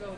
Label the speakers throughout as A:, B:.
A: No,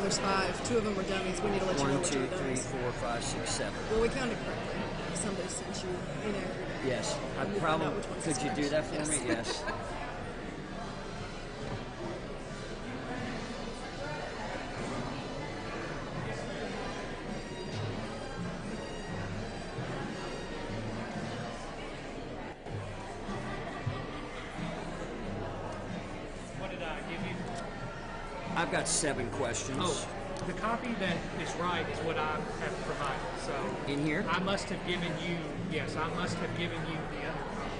A: there's 5. 2 of them were dummies. We need to let you know which are
B: 1, 2, 3,
A: dummies.
B: 4, 5, 6, 7.
A: Well, we counted correctly. Somebody sent you inaccurate.
B: Yes. I
A: And we'll find
B: probably
A: out which one's
B: could you do that for
A: correct.
B: me? Yes.
C: What did I give you?
B: I've got 7 questions.
C: Oh, the copy that is right is what I have provided. So
B: In here?
C: I must have given you, yes, I must have given you the other copy.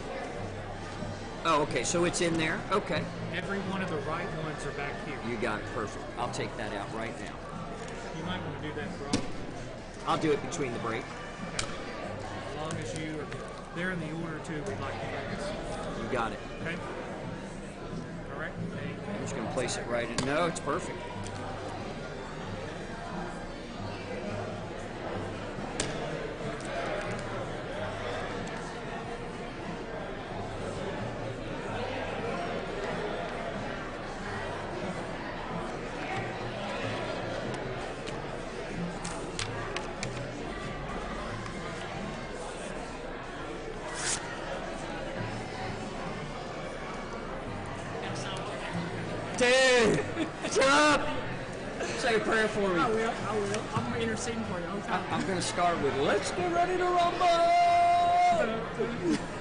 B: Oh, okay. So it's in there? Okay.
C: Every one of the right ones are back here.
B: You got it. Perfect. I'll take that out right now.
C: You might want to do that for all of them.
B: I'll do it between the break.
C: As long as you are, they're in the order too, we'd like to make it.
B: You got it.
C: Okay? Correct?
B: I'm just going to place it right in. No, it's perfect. Dude, shut up. Say a prayer for me.
C: I will. I'm interceding for you.
B: I'm going to start with, let's get ready to rumble.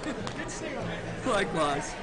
C: Good to see you.
B: Likewise.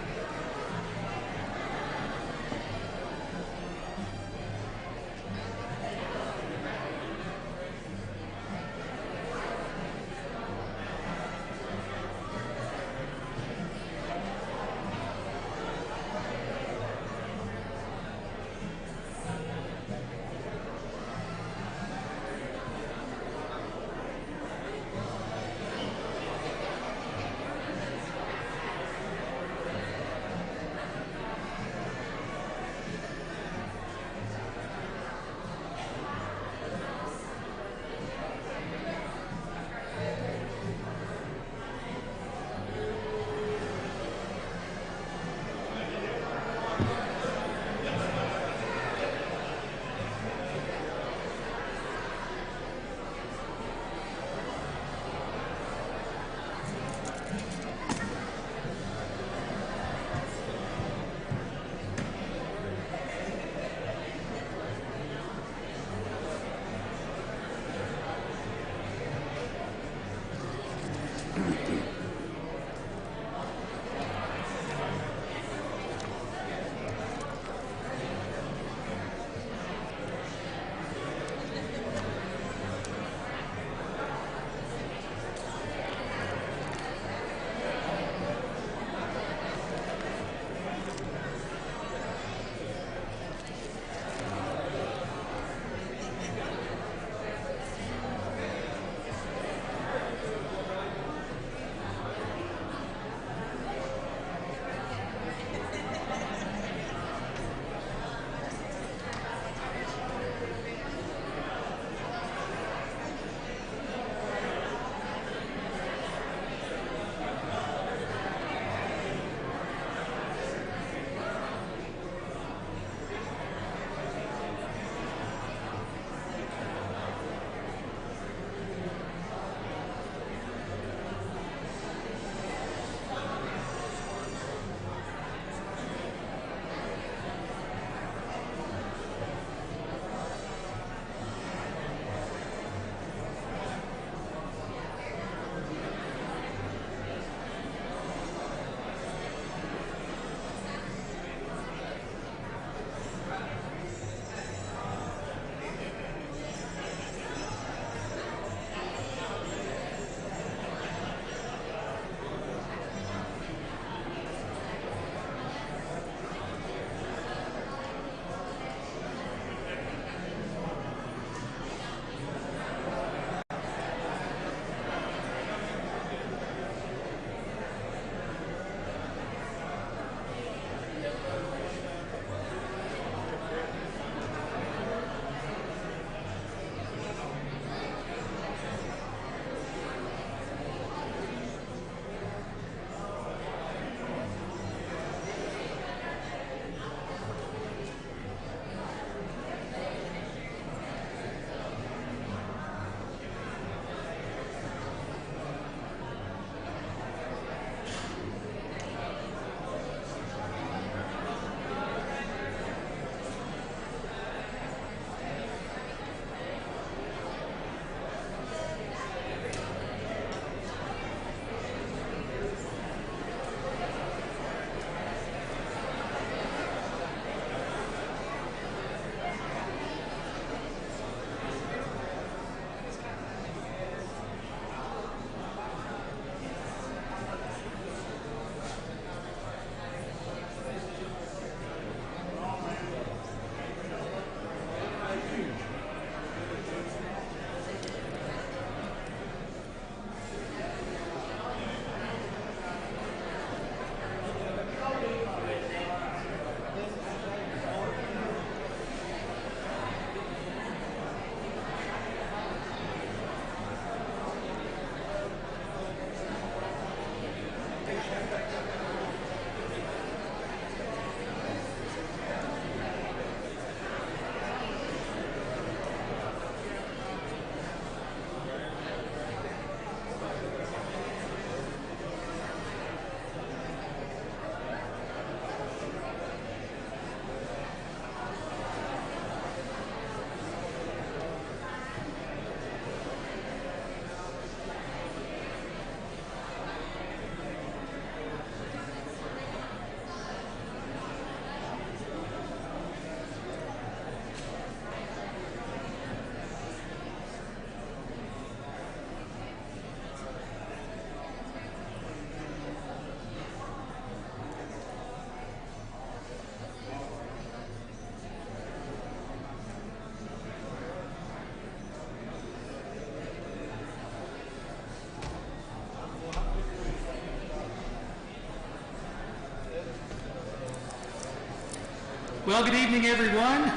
C: Well, good evening, everyone.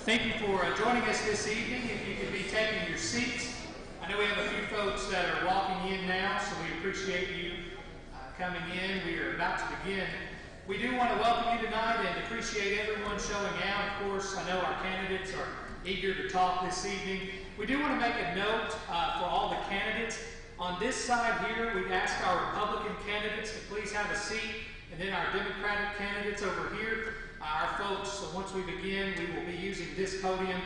C: Thank you for joining us this evening. If you could be taking your seats. I know we have a few folks that are walking in now, so we appreciate you coming in. We are about to begin. We do want to welcome you tonight and appreciate everyone showing out. Of course, I know our candidates are eager to talk this evening. We do want to make a note for all the candidates. On this side here, we've asked our Republican candidates to please have a seat, and then our Democratic candidates over here. Our folks, so once we begin, we will be using this podium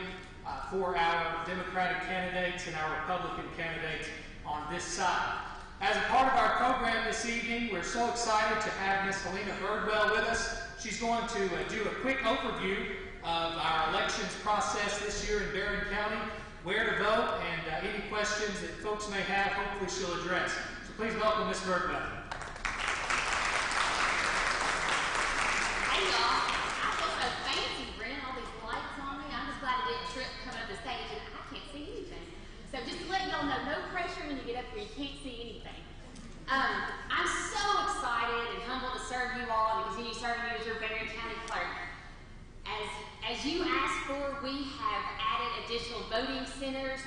C: for our Democratic candidates and our Republican candidates on this side. As a part of our program this evening, we're so excited to have Ms. Helena Birdwell with us. She's going to do a quick overview of our elections process this year in Barren County, where to vote, and any questions that folks may have, hopefully she'll address. So please welcome Ms. Birdwell.
D: Hey y'all, I feel so fancy, Brent, all these lights on me. I'm just glad I didn't trip coming up the stage and I can't see anything. So just to let y'all know, no pressure when you get up here, you can't see anything. I'm so excited and humbled to serve you all and continue serving you as your Barren County clerk. As you asked for, we have added additional voting centers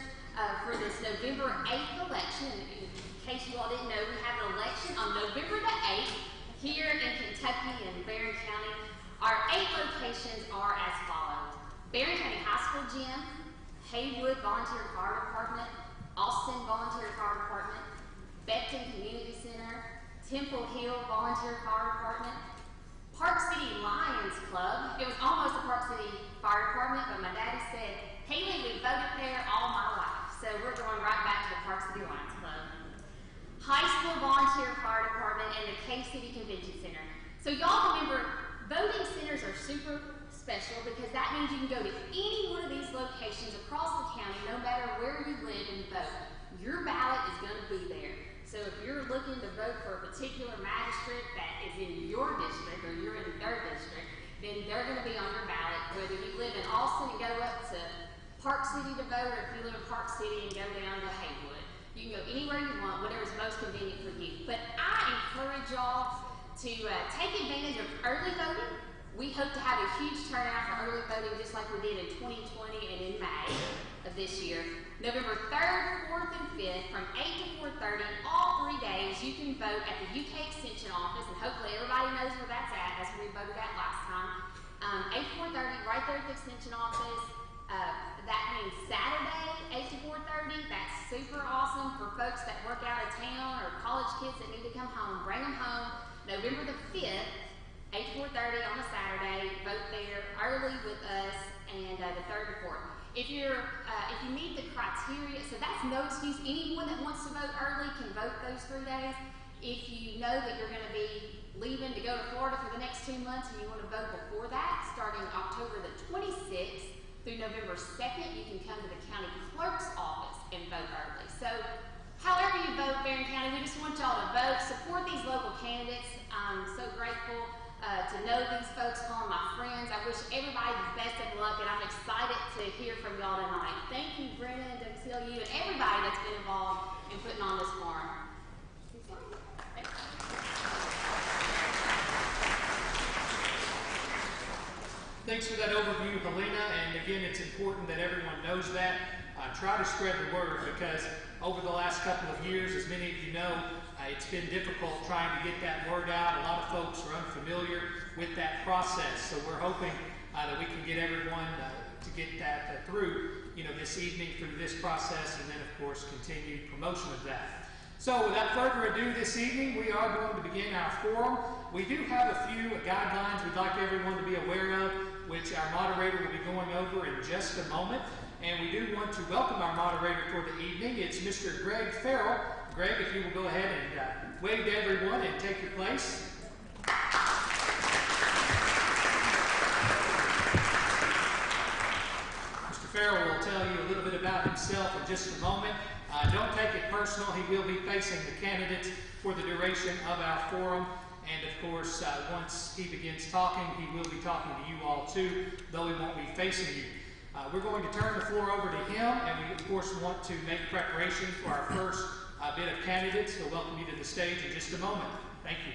D: for this November 8th election. In case you all didn't know, we have an election on November the 8th here in Kentucky and Barren County. Our 8 locations are as follows: Barren County High School Gym, Haywood Volunteer Fire Department, Austin Volunteer Fire Department, Becton Community Center, Temple Hill Volunteer Fire Department, Park City Lions Club. It was almost a Park City Fire Department, but my daddy said, Haley, we voted there all my life. So we're going right back to the Park City Lions Club. High School Volunteer Fire Department and the K-City Convention Center. So y'all remember, voting centers are super special because that means you can go to any one of these locations across the county, no matter where you live, and vote. Your ballot is going to be there. So if you're looking to vote for a particular magistrate that is in your district or you're in their district, then they're going to be on your ballot. Whether you live in Austin and go up to Park City to vote, or if you live in Park City and go down to Haywood. You can go anywhere you want, whatever's most convenient for you. But I encourage y'all to take advantage of early voting. We hope to have a huge turnout for early voting just like we did in 2020 and in May of this year. November 3rd, 4th, and 5th from 8 to 4:30, all 3 days, you can vote at the UK Extension Office, and hopefully everybody knows where that's at. That's where we voted at last time. 8 to 4:30, right there at the Extension Office. That means Saturday, 8 to 4:30. That's super awesome for folks that work out of town or college kids that need to come home. Bring them home. November the 5th, 8 to 4:30 on a Saturday. Vote there early with us, and the 3rd and 4th. If you meet the criteria, so that's no excuse. Anyone that wants to vote early can vote those 3 days. If you know that you're going to be leaving to go to Florida for the next 2 months and you want to vote before that, starting October the 26th through November 2nd, you can come to the county clerk's office and vote early. So however you vote, Barren County, we just want y'all to vote, support these local candidates. I'm so grateful to know these folks, call them my friends. I wish everybody the best of luck, and I'm excited to hear from y'all tonight. Thank you, Brennan, and you, and everybody that's been involved in putting on this forum.
C: Thanks for that overview, Helena, and again, it's important that everyone knows that. Try to spread the word, because over the last couple of years, as many of you know, it's been difficult trying to get that word out. A lot of folks are unfamiliar with that process, so we're hoping that we can get everyone to get that through, this evening through this process, and then, of course, continued promotion of that. So without further ado, this evening, we are going to begin our forum. We do have a few guidelines we'd like everyone to be aware of, which our moderator will be going over in just a moment. And we do want to welcome our moderator for the evening. It's Mr. Greg Farrell. Greg, if you will go ahead and wave to everyone and take your place. Mr. Farrell will tell you a little bit about himself in just a moment. Don't take it personal. He will be facing the candidates for the duration of our forum. And of course, once he begins talking, he will be talking to you all too, though he won't be facing you. We're going to turn the floor over to him, and we, of course, want to make preparation for our first bit of candidates. He'll welcome you to the stage in just a moment. Thank you.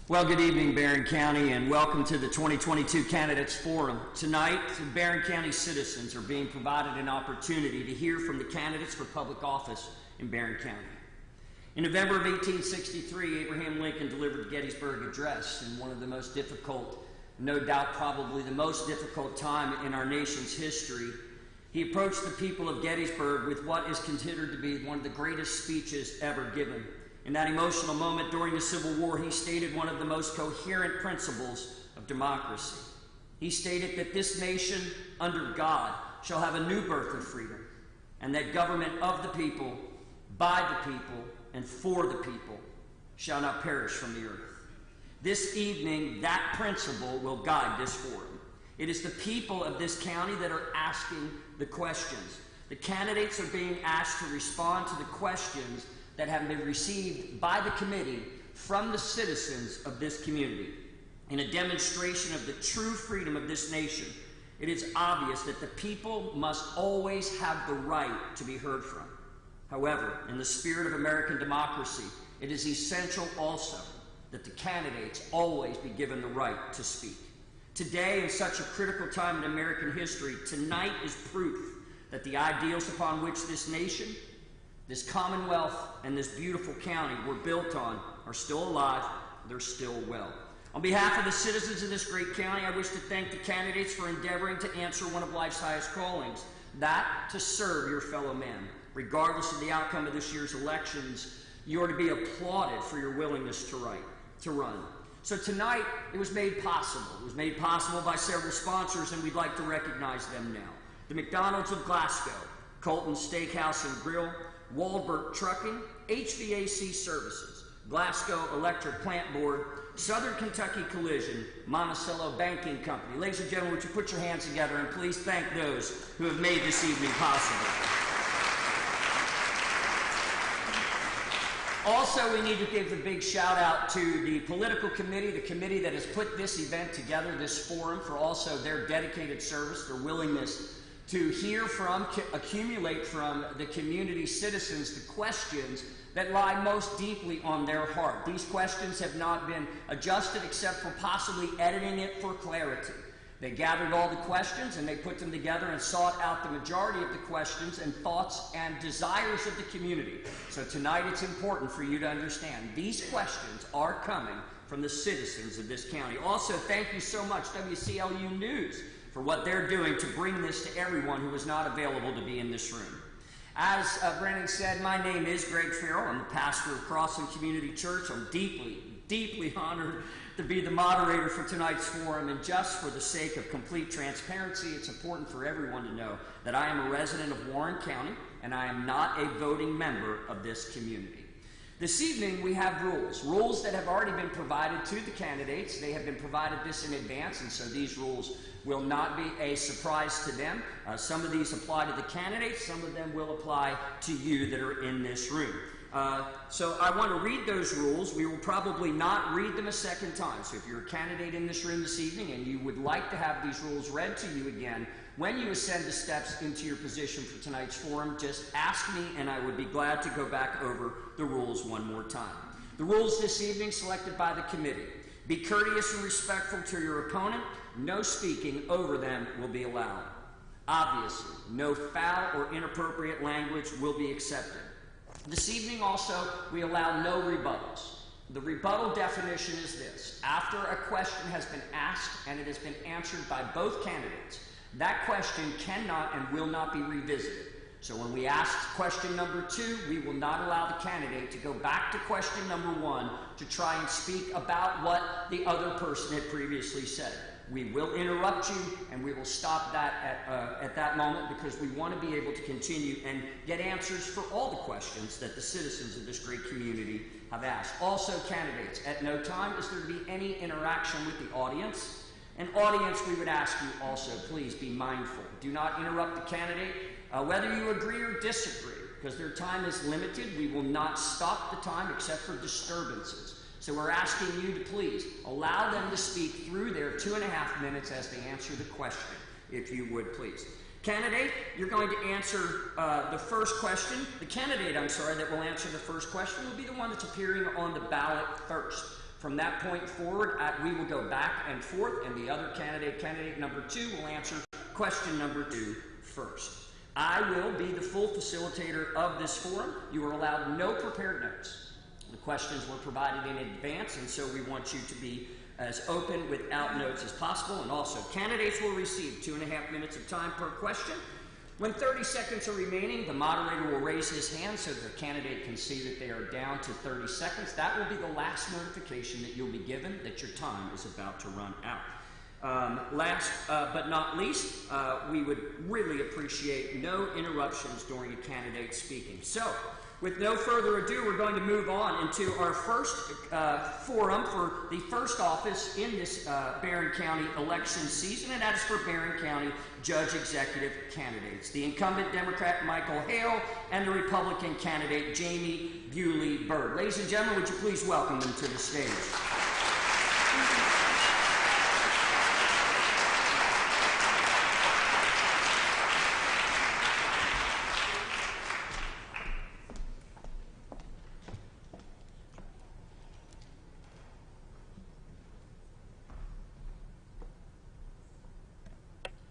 B: Well, good evening, Barren County, and welcome to the 2022 Candidates Forum. Tonight, the Barren County citizens are being provided an opportunity to hear from the candidates for public office in Barren County. In November of 1863, Abraham Lincoln delivered the Gettysburg Address in one of the most difficult, no doubt probably the most difficult time in our nation's history. He approached the people of Gettysburg with what is considered to be one of the greatest speeches ever given. In that emotional moment during the Civil War, he stated one of the most coherent principles of democracy. He stated that this nation, under God, shall have a new birth of freedom, and that government of the people, by the people, and for the people shall not perish from the earth. This evening, that principle will guide this forum. It is the people of this county that are asking the questions. The candidates are being asked to respond to the questions that have been received by the committee from the citizens of this community. In a demonstration of the true freedom of this nation, it is obvious that the people must always have the right to be heard from. However, in the spirit of American democracy, it is essential also that the candidates always be given the right to speak. Today, in such a critical time in American history, tonight is proof that the ideals upon which this nation, this Commonwealth, and this beautiful county were built on are still alive, they're still well. On behalf of the citizens of this great county, I wish to thank the candidates for endeavoring to answer one of life's highest callings, that to serve your fellow men. Regardless of the outcome of this year's elections, you are to be applauded for your willingness to run. So tonight, it was made possible. It was made possible by several sponsors, and we'd like to recognize them now. The McDonald's of Glasgow, Colton Steakhouse and Grill, Waldberg Trucking, HVAC Services, Glasgow Electric Plant Board, Southern Kentucky Collision, Monticello Banking Company. Ladies and gentlemen, would you put your hands together and please thank those who have made this evening possible. Also, we need to give a big shout out to the political committee, the committee that has put this event together, this forum, for also their dedicated service, their willingness to hear from, accumulate from the community citizens the questions that lie most deeply on their heart. These questions have not been adjusted except for possibly editing it for clarity. They gathered all the questions and they put them together and sought out the majority of the questions and thoughts and desires of the community. So tonight it's important for you to understand these questions are coming from the citizens of this county. Also, thank you so much, WCLU News, for what they're doing to bring this to everyone who was not available to be in this room. As Brennan said, my name is Greg Farrell. I'm the pastor of Crossing Community Church. I'm deeply, deeply honored to be the moderator for tonight's forum, and just for the sake of complete transparency, it's important for everyone to know that I am a resident of Warren County, and I am not a voting member of this community. This evening, we have rules that have already been provided to the candidates. They have been provided this in advance, and so these rules will not be a surprise to them. Some of these apply to the candidates, some of them will apply to you that are in this room. So I want to read those rules. We will probably not read them a second time. So if you're a candidate in this room this evening and you would like to have these rules read to you again, when you ascend the steps into your position for tonight's forum, just ask me and I would be glad to go back over the rules one more time. The rules this evening selected by the committee. Be courteous and respectful to your opponent. No speaking over them will be allowed. Obviously, no foul or inappropriate language will be accepted. This evening also, we allow no rebuttals. The rebuttal definition is this. After a question has been asked and it has been answered by both candidates, that question cannot and will not be revisited. So when we ask question number 2, we will not allow the candidate to go back to question number 1 to try and speak about what the other person had previously said. We will interrupt you and we will stop that at that moment, because we want to be able to continue and get answers for all the questions that the citizens of this great community have asked. Also, candidates, at no time is there to be any interaction with the audience. And audience, we would ask you also, please be mindful. Do not interrupt the candidate, whether you agree or disagree, because their time is limited. We will not stop the time except for disturbances. So we're asking you to please allow them to speak through their 2.5 minutes as they answer the question, if you would please. Candidate, you're going to answer the first question. The candidate, that will answer the first question will be the one that's appearing on the ballot first. From that point forward, we will go back and forth, and the other candidate number 2, will answer question number 2 first. I will be the full facilitator of this forum. You are allowed no prepared notes. The questions were provided in advance, and so we want you to be as open without notes as possible. And also, candidates will receive 2.5 minutes of time per question. When 30 seconds are remaining, the moderator will raise his hand so the candidate can see that they are down to 30 seconds. That will be the last notification that you'll be given that your time is about to run out. Last but not least, we would really appreciate no interruptions during a candidate speaking. So, with no further ado, we're going to move on into our first forum for the first office in this Barren County election season, and that is for Barren County Judge Executive candidates. The incumbent Democrat Michael Hale and the Republican candidate Jamie Bewley Byrd. Ladies and gentlemen, would you please welcome them to the stage?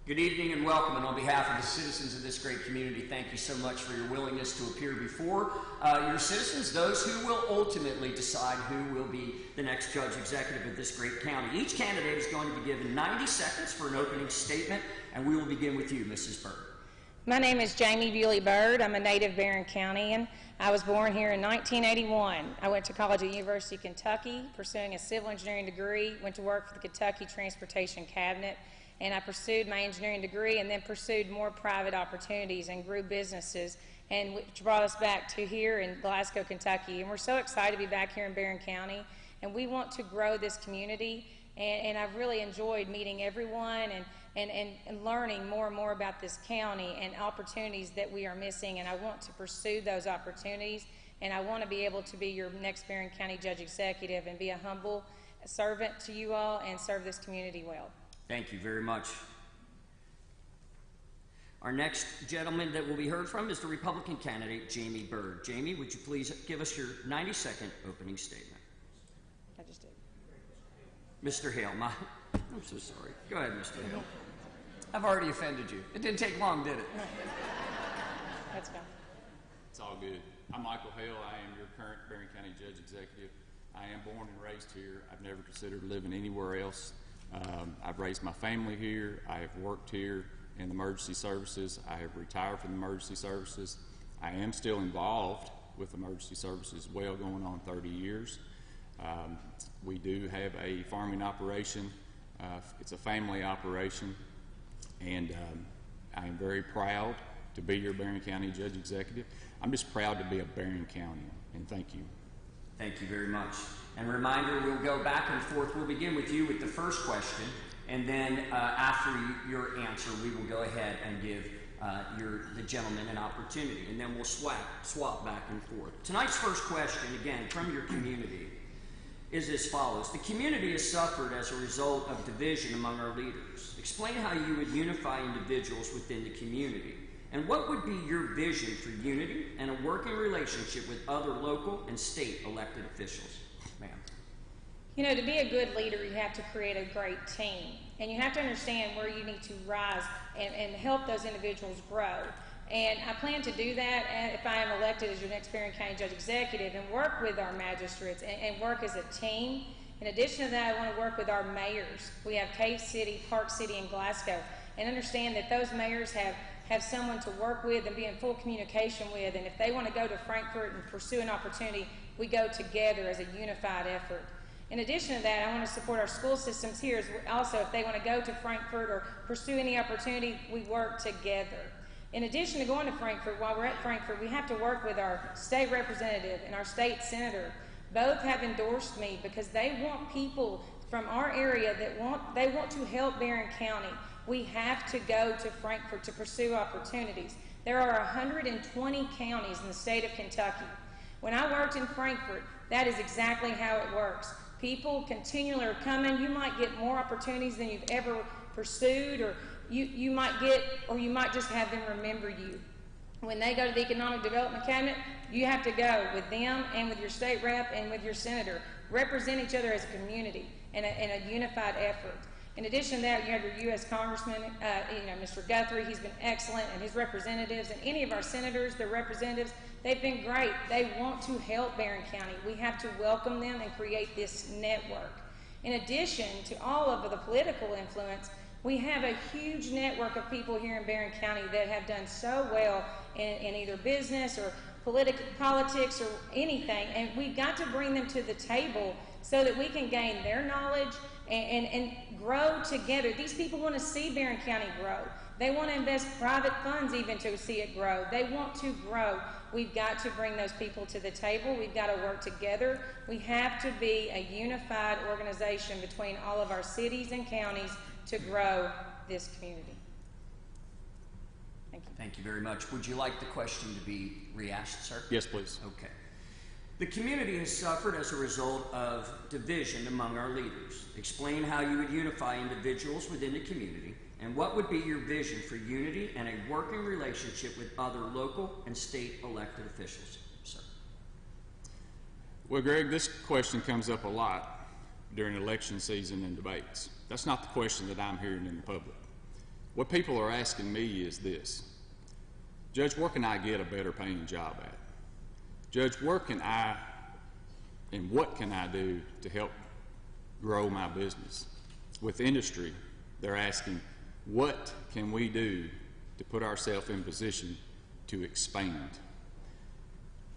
B: Good evening and welcome, and on behalf of the citizens of this great community, thank you so much for your willingness to appear before your citizens, those who will ultimately decide who will be the next judge executive of this great county. Each candidate is going to be given 90 seconds for an opening statement, and we will begin with you, Mrs. Byrd.
E: My name is Jamie Bewley Byrd. I'm a native Barren Countian. I was born here in 1981. I went to college at University of Kentucky, pursuing a civil engineering degree, went to work for the Kentucky Transportation Cabinet, and I pursued my engineering degree and then pursued more private opportunities and grew businesses, and which brought us back to here in Glasgow, Kentucky. And we're so excited to be back here in Barren County, and we want to grow this community, and I've really enjoyed meeting everyone and learning more and more about this county and opportunities that we are missing, and I want to pursue those opportunities, and I want to be able to be your next Barren County Judge Executive and be a humble servant to you all and serve this community well.
B: Thank you very much. Our next gentleman that will be heard from is the Republican candidate, Jamie Byrd. Jamie, would you please give us your 90-second opening statement?
E: I just did.
B: Mr. Hale, I'm so sorry. Go ahead, Mr. Hale. I've already offended you. It didn't take long, did it?
E: That's fine.
F: It's all good. I'm Michael Hale. I am your current Barren County Judge Executive. I am born and raised here. I've never considered living anywhere else. I've raised my family here. I have worked here in the emergency services. I have retired from the emergency services. I am still involved with emergency services well, going on 30 years. We do have a farming operation. It's a family operation, and I am very proud to be your Barren County Judge Executive. I'm just proud to be a Barren County, and thank you.
B: Thank you very much. And a reminder, we'll go back and forth. We'll begin with you with the first question, and then after your answer, we will go ahead and give the gentleman an opportunity, and then we'll swap back and forth. Tonight's first question, again, from your community, is as follows. The community has suffered as a result of division among our leaders. Explain how you would unify individuals within the community, and what would be your vision for unity and a working relationship with other local and state elected officials? Ma'am.
E: You know, to be a good leader, you have to create a great team, and you have to understand where you need to rise and help those individuals grow. And I plan to do that if I am elected as your next Barren County Judge Executive, and work with our magistrates and work as a team. In addition to that, I want to work with our mayors. We have Cave City, Park City, and Glasgow, and understand that those mayors have someone to work with and be in full communication with, and if they want to go to Frankfort and pursue an opportunity, we go together as a unified effort. In addition to that, I want to support our school systems here. Also, if they want to go to Frankfort or pursue any opportunity, we work together. In addition to going to Frankfort, while we're at Frankfort, we have to work with our state representative and our state senator. Both have endorsed me because they want people from our area that want to help Barren County. We have to go to Frankfort to pursue opportunities. There are 120 counties in the state of Kentucky. When I worked in Frankfort, that is exactly how it works. People continually are coming. You might get more opportunities than you've ever pursued, or you might just have them remember you. When they go to the Economic Development Cabinet, you have to go with them and with your state rep and with your senator. Represent each other as a community in a unified effort. In addition to that, you have your U.S. Congressman, Mr. Guthrie. He's been excellent, and his representatives, and any of our senators, their representatives, they've been great. They want to help Barren County. We have to welcome them and create this network. In addition to all of the political influence, we have a huge network of people here in Barren County that have done so well in either business or politics or anything, and we've got to bring them to the table so that we can gain their knowledge and grow together. These people want to see Barren County grow. They want to invest private funds even to see it grow. They want to grow. We've got to bring those people to the table. We've got to work together. We have to be a unified organization between all of our cities and counties to grow this community. Thank you.
B: Thank you very much. Would you like the question to be re-asked, sir?
F: Yes, please.
B: Okay. The community has suffered as a result of division among our leaders. Explain how you would unify individuals within the community, and what would be your vision for unity and a working relationship with other local and state elected officials, sir?
F: Well, Greg, this question comes up a lot during election season and debates. That's not the question that I'm hearing in the public. What people are asking me is this: Judge, where can I get a better paying job at? Judge, where can I and what can I do to help grow my business? With industry, they're asking, what can we do to put ourselves in position to expand?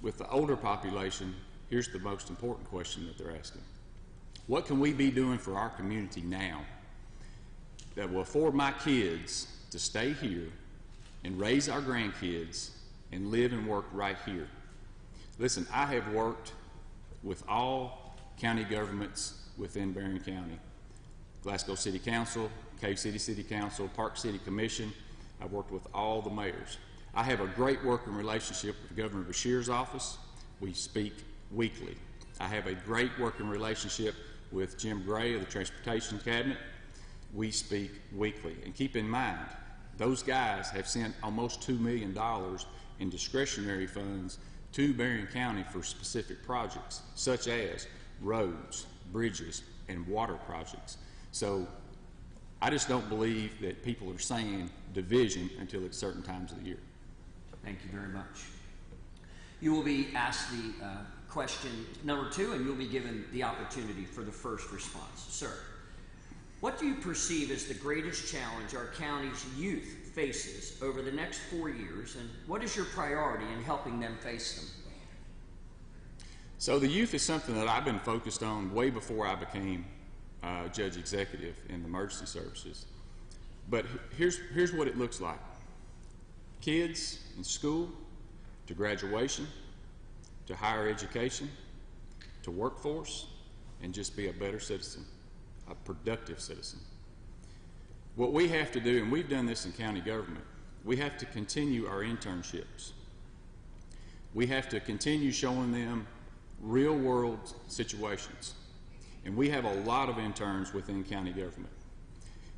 F: With the older population, here's the most important question that they're asking. What can we be doing for our community now that will afford my kids to stay here and raise our grandkids and live and work right here? Listen, I have worked with all county governments within Barren County. Glasgow City Council, Cave City City Council, Park City Commission. I've worked with all the mayors. I have a great working relationship with Governor Beshear's office. We speak weekly. I have a great working relationship with Jim Gray of the Transportation Cabinet. We speak weekly. And keep in mind, those guys have sent almost $2 million in discretionary funds to Barren County for specific projects, such as roads, bridges, and water projects. So I just don't believe that people are saying division until at certain times of the year.
B: Thank you very much. You will be asked the question number 2, and you'll be given the opportunity for the first response. Sir, what do you perceive as the greatest challenge our county's youth faces over the next 4 years, and what is your priority in helping them face them?
F: So the youth is something that I've been focused on way before I became judge executive in the emergency services. But here's what it looks like. Kids in school, to graduation, to higher education, to workforce, and just be a better citizen, a productive citizen. What we have to do, and we've done this in county government, we have to continue our internships. We have to continue showing them real world situations. And we have a lot of interns within county government.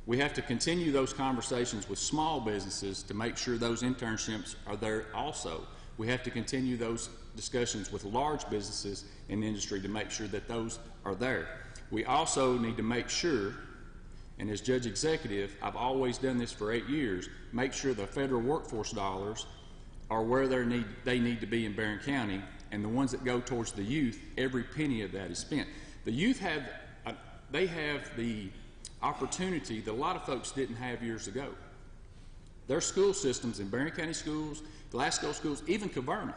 F: We have to continue those conversations with small businesses to make sure those internships are there also. We have to continue those discussions with large businesses in the industry to make sure that those are there. We also need to make sure, and as judge executive, I've always done this for 8 years, make sure the federal workforce dollars are where they need to be in Barren County, and the ones that go towards the youth, every penny of that is spent. The youth have the opportunity that a lot of folks didn't have years ago. Their school systems in Barren County schools, Glasgow schools, even Caverna,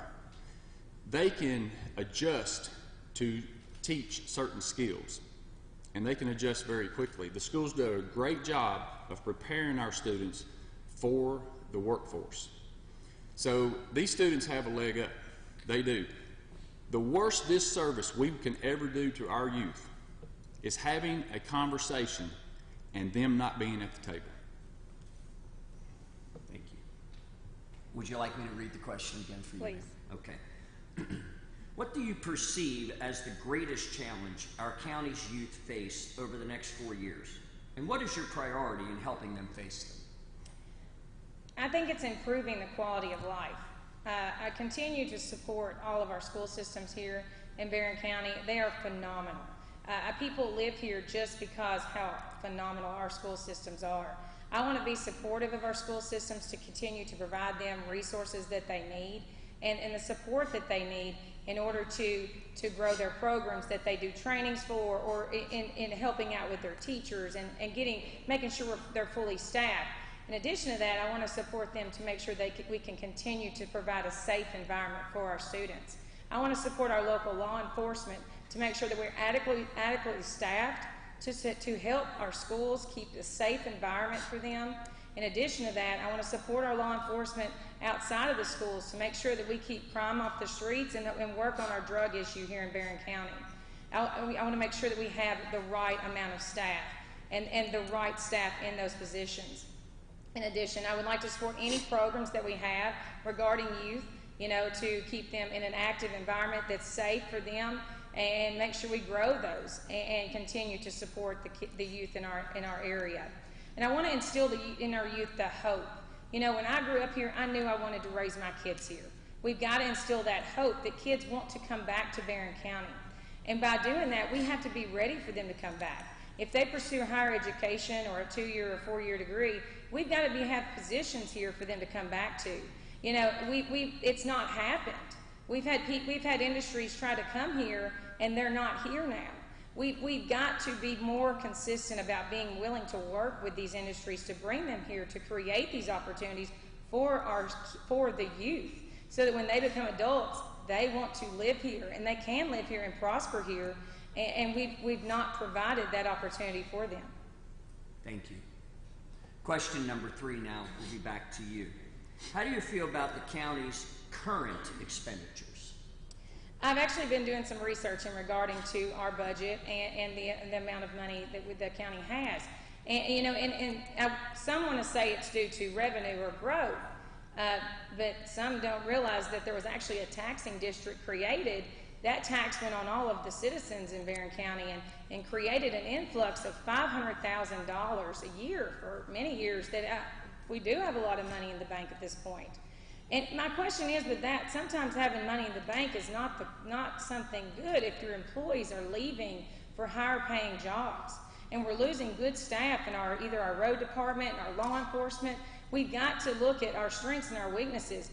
F: they can adjust to teach certain skills, and they can adjust very quickly. The schools do a great job of preparing our students for the workforce. So these students have a leg up. They do. The worst disservice we can ever do to our youth is having a conversation and them not being at the table.
B: Thank you. Would you like me to read the question again for you?
E: Please.
B: Okay. What do you perceive as the greatest challenge our county's youth face over the next 4 years? And what is your priority in helping them face them?
E: I think it's improving the quality of life. I continue to support all of our school systems here in Barren County. They are phenomenal. People live here just because how phenomenal our school systems are. I want to be supportive of our school systems to continue to provide them resources that they need and the support that they need in order to grow their programs that they do trainings for, or in helping out with their teachers and making sure they're fully staffed. In addition to that, I want to support them to make sure we can continue to provide a safe environment for our students. I want to support our local law enforcement to make sure that we're adequately staffed to help our schools keep a safe environment for them. In addition to that, I want to support our law enforcement outside of the schools to make sure that we keep crime off the streets and work on our drug issue here in Barren County. I want to make sure that we have the right amount of staff and the right staff in those positions. In addition, I would like to support any programs that we have regarding youth, to keep them in an active environment that's safe for them, and make sure we grow those and continue to support the youth in our area. And I want to instill in our youth the hope. When I grew up here, I knew I wanted to raise my kids here. We've got to instill that hope that kids want to come back to Barren County. And by doing that, we have to be ready for them to come back. If they pursue higher education or a 2-year or 4-year degree, we've got to have positions here for them to come back to. It's not happened. We've had industries try to come here, and they're not here now. We've got to be more consistent about being willing to work with these industries to bring them here, to create these opportunities for the youth, so that when they become adults, they want to live here, and they can live here and prosper here, and we've not provided that opportunity for them.
B: Thank you. Question number 3 now will be back to you. How do you feel about the county's current expenditures?
E: I've actually been doing some research in regarding to our budget and the amount of money that the county has. And some want to say it's due to revenue or growth, but some don't realize that there was actually a taxing district created. That tax went on all of the citizens in Barren County and created an influx of $500,000 a year for many years. We do have a lot of money in the bank at this point. And my question is that sometimes having money in the bank is not something good if your employees are leaving for higher paying jobs. And we're losing good staff in either our road department and our law enforcement. We've got to look at our strengths and our weaknesses.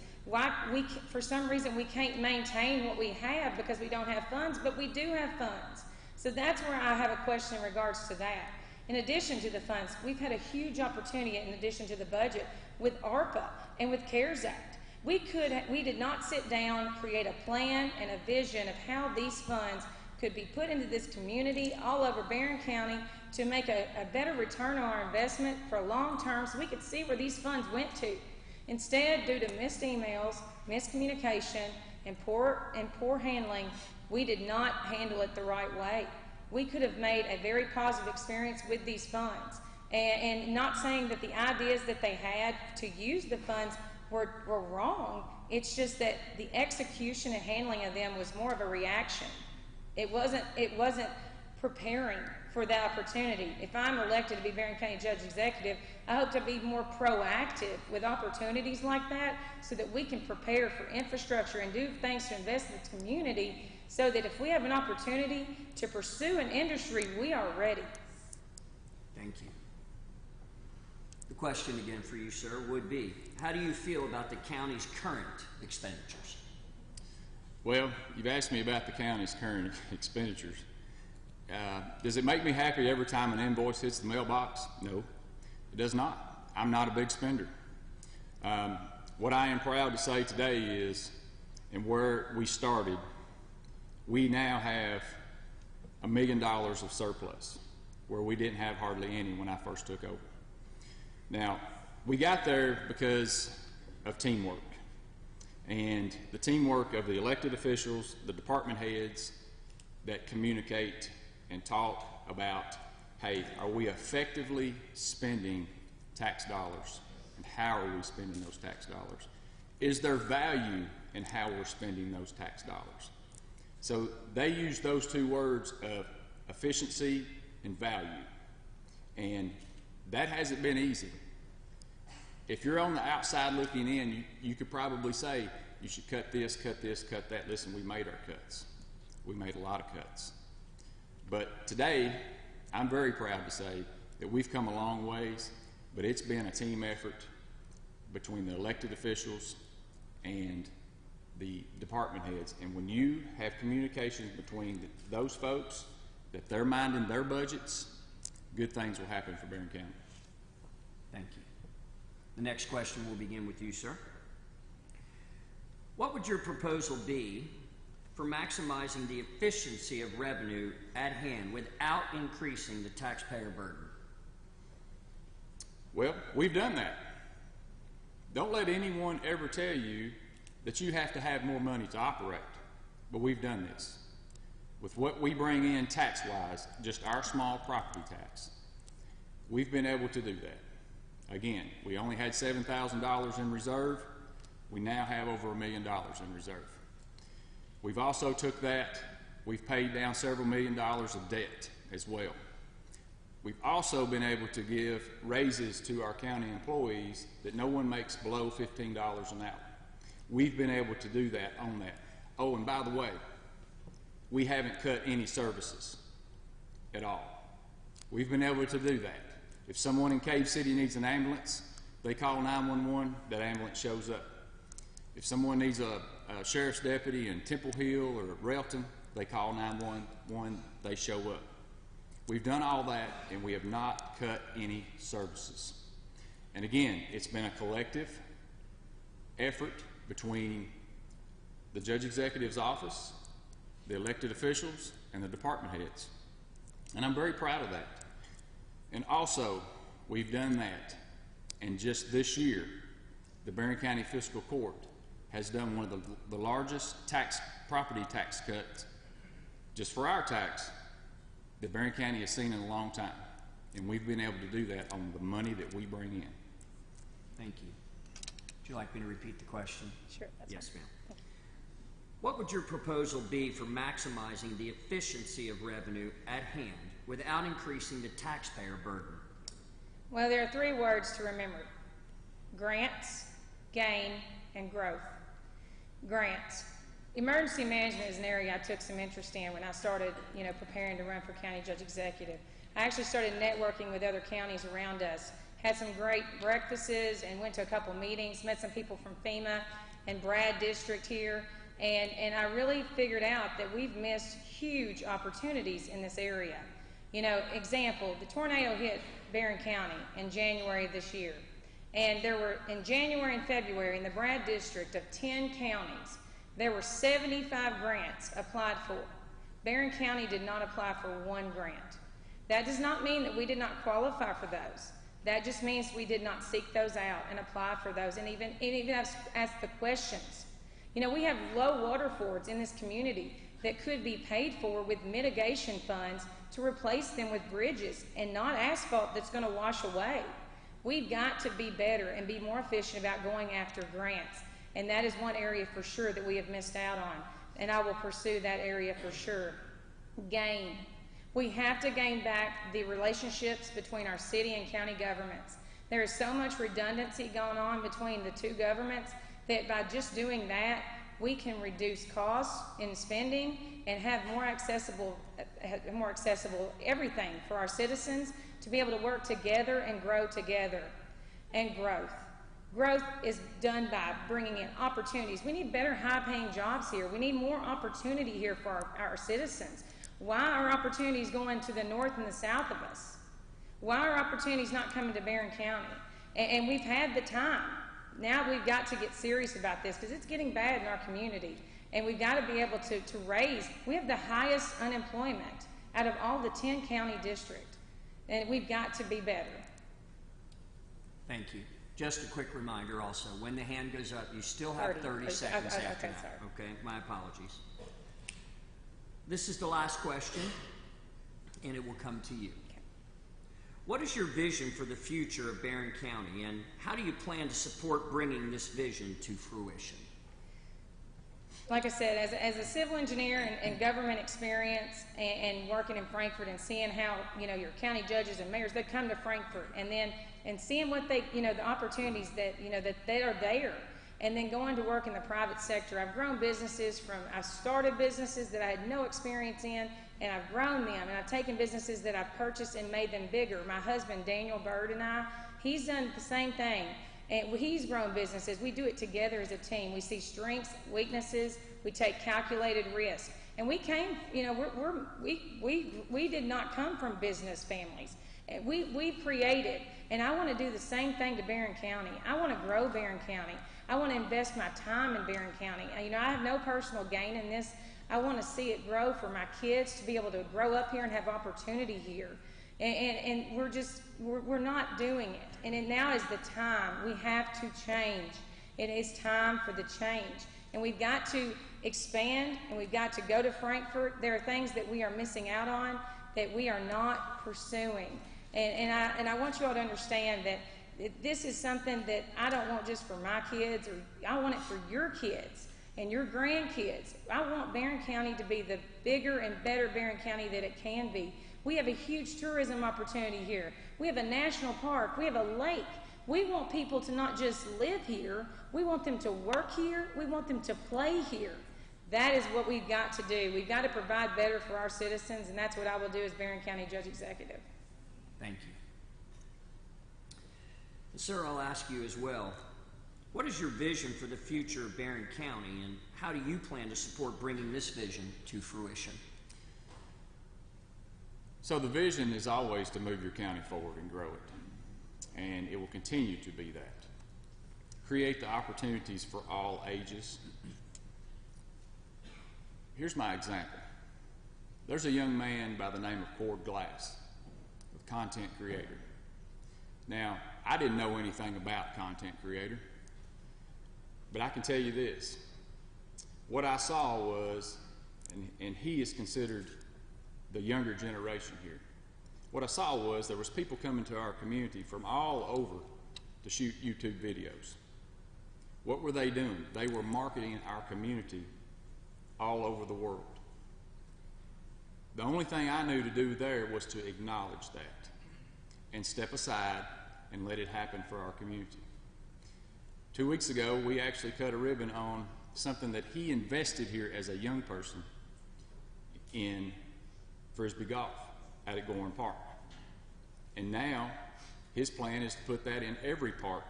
E: For some reason we can't maintain what we have because we don't have funds, but we do have funds. So that's where I have a question in regards to that. In addition to the funds, we've had a huge opportunity in addition to the budget with ARPA and with CARES Act. We did not sit down, create a plan and a vision of how these funds could be put into this community all over Barren County to make a better return on our investment for long term, so we could see where these funds went to. Instead, due to missed emails, miscommunication, and poor handling, we did not handle it the right way. We could have made a very positive experience with these funds. And not saying that the ideas that they had to use the funds were wrong. It's just that the execution and handling of them was more of a reaction. It wasn't preparing for the opportunity. If I'm elected to be Barren County Judge Executive, I hope to be more proactive with opportunities like that so that we can prepare for infrastructure and do things to invest in the community, so that if we have an opportunity to pursue an industry, we are ready.
B: Thank you. The question again for you, sir, would be, how do you feel about the county's current expenditures?
F: Well, you've asked me about the county's current expenditures. Does it make me happy every time an invoice hits the mailbox? No, it does not. I'm not a big spender. What I am proud to say today is, and where we started, we now have $1 million of surplus, where we didn't have hardly any when I first took over. Now, we got there because of teamwork, and the teamwork of the elected officials, the department heads that communicate and talk about, hey, are we effectively spending tax dollars, and how are we spending those tax dollars? Is there value in how we're spending those tax dollars? So they use those two words of efficiency and value, and that hasn't been easy. If you're on the outside looking in, you could probably say, you should cut this, cut that. Listen, we made our cuts. We made a lot of cuts. But today, I'm very proud to say that we've come a long ways, but it's been a team effort between the elected officials and the department heads. And when you have communications between those folks, that they're minding their budgets, good things will happen for Barren County.
B: Thank you. The next question will begin with you, sir. What would your proposal be for maximizing the efficiency of revenue at hand without increasing the taxpayer burden?
F: Well, we've done that. Don't let anyone ever tell you that you have to have more money to operate, but we've done this. With what we bring in tax-wise, just our small property tax, we've been able to do that. Again, we only had $7,000 in reserve. We now have over $1 million in reserve. We've also took that, we've paid down several $1 million of debt as well. We've also been able to give raises to our county employees that no one makes below $15 an hour. We've been able to do that on that. Oh, and by the way, we haven't cut any services at all. We've been able to do that. If someone in Cave City needs an ambulance, they call 911, that ambulance shows up. If someone needs a sheriff's deputy in Temple Hill or Relton, they call 911, they show up. We've done all that, and we have not cut any services. And again, it's been a collective effort between the Judge Executive's office, the elected officials, and the department heads. And I'm very proud of that. And also, we've done that, and just this year, the Barren County Fiscal Court has done one of the largest property tax cuts, just for our tax, that Barren County has seen in a long time. And we've been able to do that on the money that we bring in.
B: Thank you. Would you like me to repeat the question?
E: Sure.
B: Yes, ma'am. What would your proposal be for maximizing the efficiency of revenue at hand without increasing the taxpayer burden?
E: Well, there are 3 words to remember: grants, gain, and growth. Grants. Emergency management is an area I took some interest in when I started, preparing to run for county judge executive. I actually started networking with other counties around us, had some great breakfasts, and went to a couple meetings, met some people from FEMA and Brad District here, and I really figured out that we've missed huge opportunities in this area. Example, the tornado hit Barren County in January of this year. And there were, in January and February, in the Brad District of 10 counties, there were 75 grants applied for. Barren County did not apply for 1 grant. That does not mean that we did not qualify for those. That just means we did not seek those out and apply for those and even ask the questions. We have low water fords in this community that could be paid for with mitigation funds to replace them with bridges and not asphalt that's going to wash away. We've got to be better and be more efficient about going after grants. And that is one area for sure that we have missed out on. And I will pursue that area for sure. Gain. We have to gain back the relationships between our city and county governments. There is so much redundancy going on between the 2 governments that by just doing that, we can reduce costs in spending and have more accessible everything for our citizens to be able to work together and grow together. And growth. Growth is done by bringing in opportunities. We need better high-paying jobs here. We need more opportunity here for our citizens. Why are opportunities going to the north and the south of us? Why are opportunities not coming to Barren County? And we've had the time. Now we've got to get serious about this because it's getting bad in our community. And we've got to be able to raise. We have the highest unemployment out of all the 10 county districts. And we've got to be better.
B: Thank you. Just a quick reminder also, when the hand goes up, you still have 30 seconds after that.
E: Sorry.
B: Okay, my apologies. This is the last question, and it will come to you.
E: Okay.
B: What is your vision for the future of Barren County, and how do you plan to support bringing this vision to fruition?
E: Like I said, as a civil engineer and government experience and working in Frankfort and seeing how, your county judges and mayors, they come to Frankfort and seeing what they, the opportunities that, that they are there and then going to work in the private sector. I've grown businesses I've started businesses that I had no experience in, and I've grown them, and I've taken businesses that I've purchased and made them bigger. My husband, Daniel Bird, and he's done the same thing. And he's grown businesses. We do it together as a team. We see strengths, weaknesses. We take calculated risk. And we came, you know, we did not come from business families. We created, and I want to do the same thing to Barren County. I want to grow Barren County. I want to invest my time in Barren County. You know, I have no personal gain in this. I want to see it grow for my kids to be able to grow up here and have opportunity here. And we're not doing it. And now is the time. We have to change. It is time for the change. And we've got to expand, and we've got to go to Frankfurt. There are things that we are missing out on that we are not pursuing. And I want you all to understand that this is something that I don't want just for my kids, or I want it for your kids and your grandkids. I want Barren County to be the bigger and better Barren County that it can be. We have a huge tourism opportunity here. We have a national park. We have a lake. We want people to not just live here. We want them to work here. We want them to play here. That is what we've got to do. We've got to provide better for our citizens, and that's what I will do as Barren County Judge Executive.
B: Thank you. Sir, I'll ask you as well, what is your vision for the future of Barren County, and how do you plan to support bringing this vision to fruition?
F: So the vision is always to move your county forward and grow it, and it will continue to be that. Create the opportunities for all ages. Here's my example. There's a young man by the name of Cord Glass, a content creator. Now, I didn't know anything about content creator, but I can tell you this. What I saw was, and he is considered the younger generation here. What I saw was there was people coming to our community from all over to shoot YouTube videos. What were they doing? They were marketing our community all over the world. The only thing I knew to do there was to acknowledge that and step aside and let it happen for our community. 2 weeks ago, we actually cut a ribbon on something that he invested here as a young person in Frisbee golf out at Gorham Park. And now his plan is to put that in every park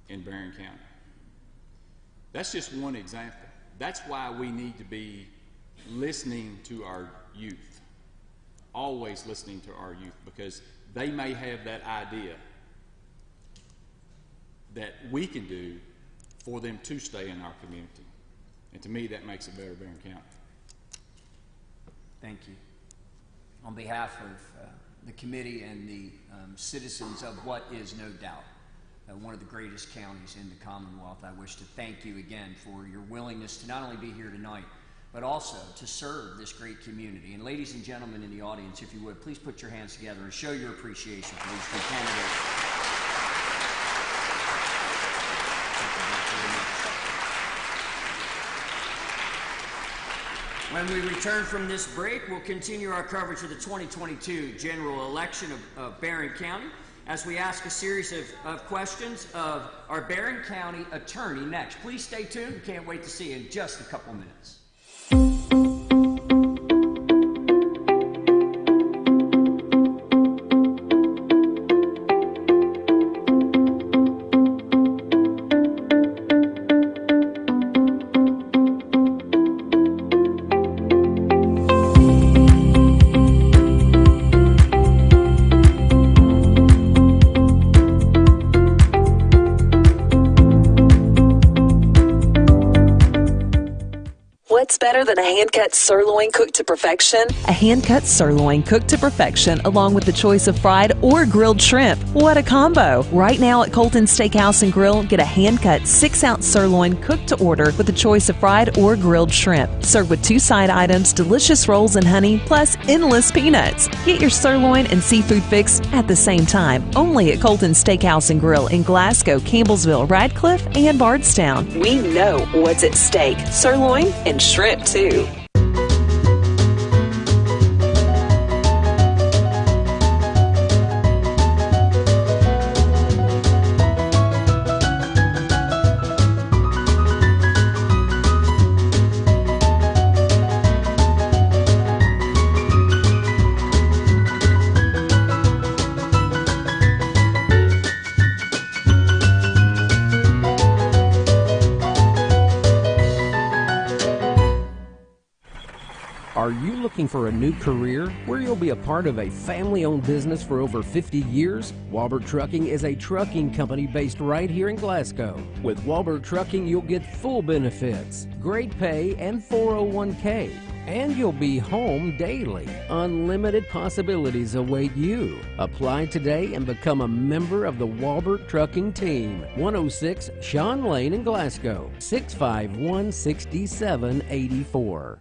F: in Barren County. That's just one example. That's why we need to be listening to our youth, always listening to our youth, because they may have that idea that we can do for them to stay in our community. And to me, that makes it better Barren County.
B: Thank you. On behalf of the committee and the citizens of what is no doubt one of the greatest counties in the Commonwealth, I wish to thank you again for your willingness to not only be here tonight, but also to serve this great community. And ladies and gentlemen in the audience, if you would, please put your hands together and show your appreciation for these two candidates. When we return from this break, we'll continue our coverage of the 2022 general election of Barren County as we ask a series of questions of our Barren County attorney next. Please stay tuned. We can't wait to see you in just a couple minutes.
G: Better than a hand-cut sirloin cooked to perfection? A hand-cut sirloin cooked to perfection along with the choice of fried or grilled shrimp. What a combo! Right now at Colton Steakhouse and Grill, get a hand-cut 6-ounce sirloin cooked to order with the choice of fried or grilled shrimp. Served with 2 side items, delicious rolls and honey, plus endless peanuts. Get your sirloin and seafood fix at the same time. Only at Colton Steakhouse and Grill in Glasgow, Campbellsville, Radcliffe, and Bardstown. We know what's at stake. Sirloin and shrimp too.
H: looking for a new career where you'll be a part of a family-owned business for over 50 years? Walbert Trucking is a trucking company based right here in Glasgow. With Walbert Trucking, you'll get full benefits, great pay, and 401k. And you'll be home daily. Unlimited possibilities await you. Apply today and become a member of the Walbert Trucking team. 106 Sean Lane in Glasgow, 651-6784.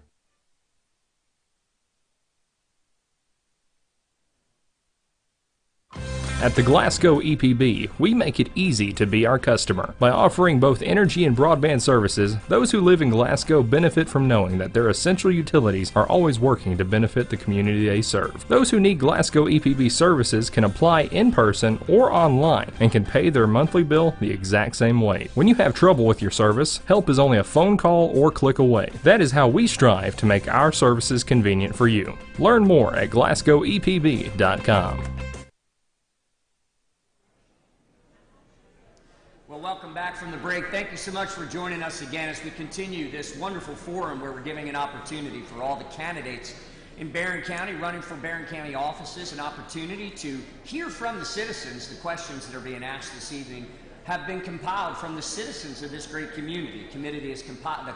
I: At the Glasgow EPB, we make it easy to be our customer. By offering both energy and broadband services, those who live in Glasgow benefit from knowing that their essential utilities are always working to benefit the community they serve. Those who need Glasgow EPB services can apply in person or online and can pay their monthly bill the exact same way. When you have trouble with your service, help is only a phone call or click away. That is how we strive to make our services convenient for you. Learn more at glasgowepb.com.
B: Well, welcome back from the break. Thank you so much for joining us again as we continue this wonderful forum where we're giving an opportunity for all the candidates in Barren County, running for Barren County offices, an opportunity to hear from the citizens. The questions that are being asked this evening have been compiled from the citizens of this great community. The committee has compiled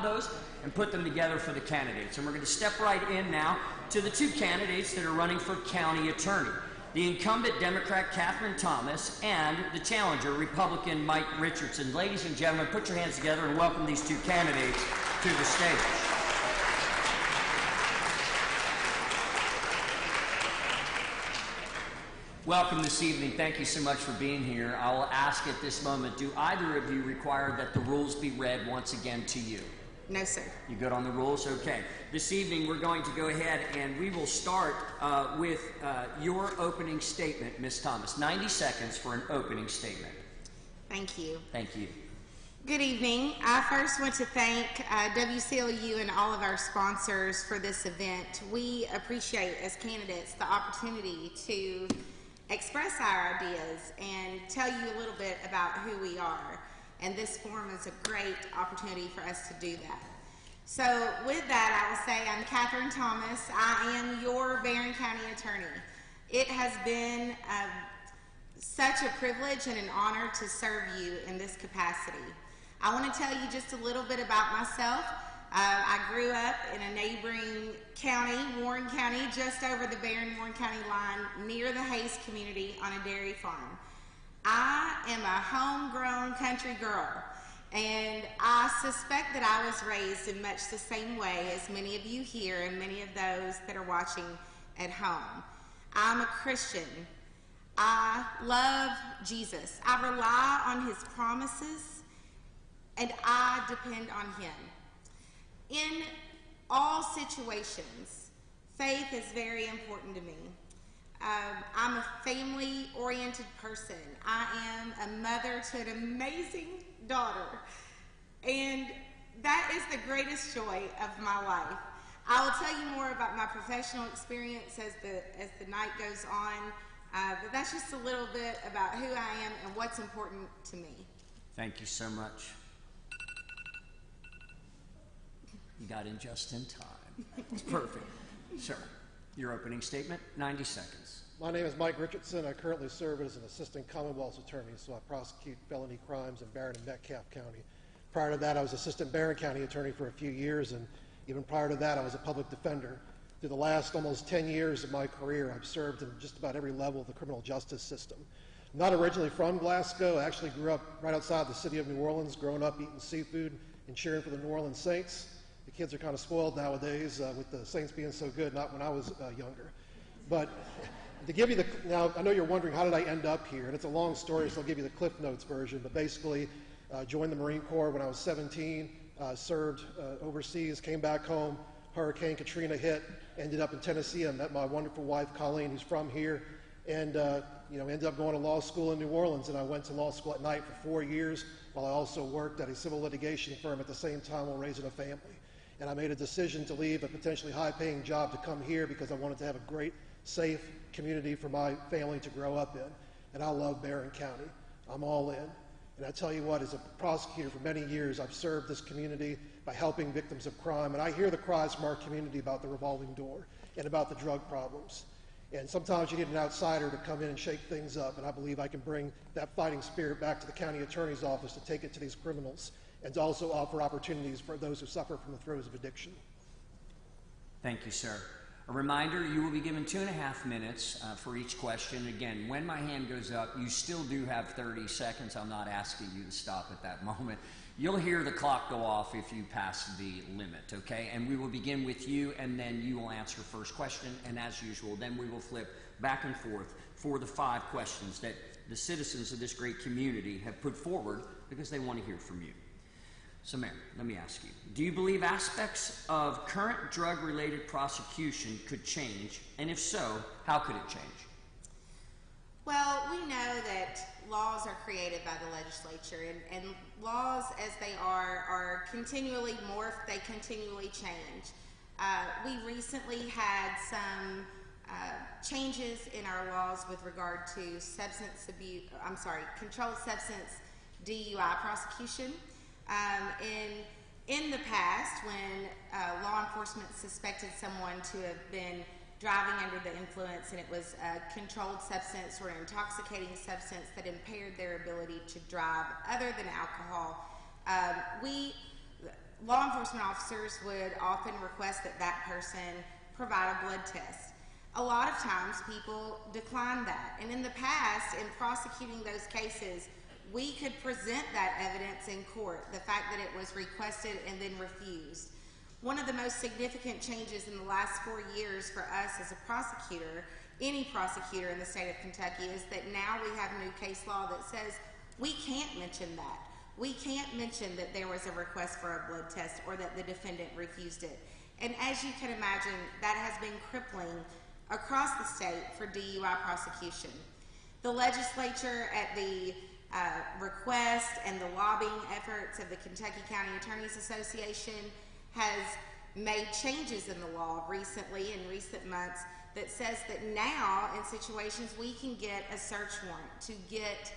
B: those and put them together for the candidates. And we're going to step right in now to the two candidates that are running for county attorney. The incumbent Democrat Catherine Thomas and the challenger Republican Mike Richardson. Ladies and gentlemen, put your hands together and welcome these two candidates to the stage. Welcome this evening. Thank you so much for being here. I will ask at this moment, do either of you require that the rules be read once again to you?
J: No, sir.
B: You good on the rules? Okay. This evening we're going to go ahead and we will start with your opening statement, Ms. Thomas. 90 seconds for an opening statement.
J: Thank you.
B: Thank you.
J: Good evening. I first want to thank WCLU and all of our sponsors for this event. We appreciate, as candidates, the opportunity to express our ideas and tell you a little bit about who we are. And this forum is a great opportunity for us to do that. So with that, I will say I'm Catherine Thomas. I am your Barren County attorney. It has been such a privilege and an honor to serve you in this capacity. I want to tell you just a little bit about myself. I grew up in a neighboring county, Warren County, just over the Barren-Warren County line, near the Hayes community on a dairy farm. I am a homegrown country girl, and I suspect that I was raised in much the same way as many of you here and many of those that are watching at home. I'm a Christian. I love Jesus. I rely on his promises, and I depend on him. In all situations, faith is very important to me. I'm a family-oriented person. I am a mother to an amazing daughter, and that is the greatest joy of my life. I will tell you more about my professional experience as the night goes on, but that's just a little bit about who I am and what's important to me.
B: Thank you so much. You got in just in time. It's perfect. Sir, your opening statement, 90 seconds.
K: My name is Mike Richardson. I currently serve as an assistant Commonwealth's attorney, so I prosecute felony crimes in Barren and Metcalfe County. Prior to that, I was assistant Barren County attorney for a few years, and even prior to that, I was a public defender. Through the last almost 10 years of my career, I've served in just about every level of the criminal justice system. I'm not originally from Glasgow. I actually grew up right outside the city of New Orleans, growing up eating seafood and cheering for the New Orleans Saints. The kids are kind of spoiled nowadays with the Saints being so good, not when I was younger. But to give you now I know you're wondering how did I end up here, and it's a long story, so I'll give you the Cliff Notes version, but basically joined the Marine Corps when I was 17, served overseas, came back home, Hurricane Katrina hit, ended up in Tennessee. I met my wonderful wife Colleen, who's from here, and ended up going to law school in New Orleans, and I went to law school at night for 4 years while I also worked at a civil litigation firm at the same time while raising a family. And I made a decision to leave a potentially high-paying job to come here because I wanted to have a great, safe community for my family to grow up in. And I love Barren County. I'm all in. And I tell you what, as a prosecutor for many years, I've served this community. by helping victims of crime. And I hear the cries from our community about the revolving door and about the drug problems. And sometimes you need an outsider to come in and shake things up, and I believe I can bring that fighting spirit back to the county attorney's office to take it to these criminals and to also offer opportunities for those who suffer from the throes of addiction.
B: Thank you, sir. A reminder, you will be given 2.5 minutes for each question. Again, when my hand goes up, you still do have 30 seconds. I'm not asking you to stop at that moment. You'll hear the clock go off if you pass the limit, okay? And we will begin with you, and then you will answer first question, and as usual, then we will flip back and forth for the 5 questions that the citizens of this great community have put forward because they want to hear from you. So, Mayor, let me ask you, do you believe aspects of current drug-related prosecution could change, and if so, how could it change?
J: Well, we know that laws are created by the legislature, and laws as they are continually morphed, they continually change. We recently had some changes in our laws with regard to controlled substance DUI prosecution. In the past, when law enforcement suspected someone to have been driving under the influence and it was a controlled substance or an intoxicating substance that impaired their ability to drive other than alcohol, law enforcement officers would often request that that person provide a blood test. A lot of times people decline that, and in the past, in prosecuting those cases, we could present that evidence in court, the fact that it was requested and then refused. One of the most significant changes in the last 4 years for us as a prosecutor, any prosecutor in the state of Kentucky, is that now we have new case law that says we can't mention that. We can't mention that there was a request for a blood test or that the defendant refused it. And as you can imagine, that has been crippling across the state for DUI prosecution. The legislature, at the request and the lobbying efforts of the Kentucky County Attorneys Association, has made changes in the law recently, in recent months, that says that now in situations we can get a search warrant to get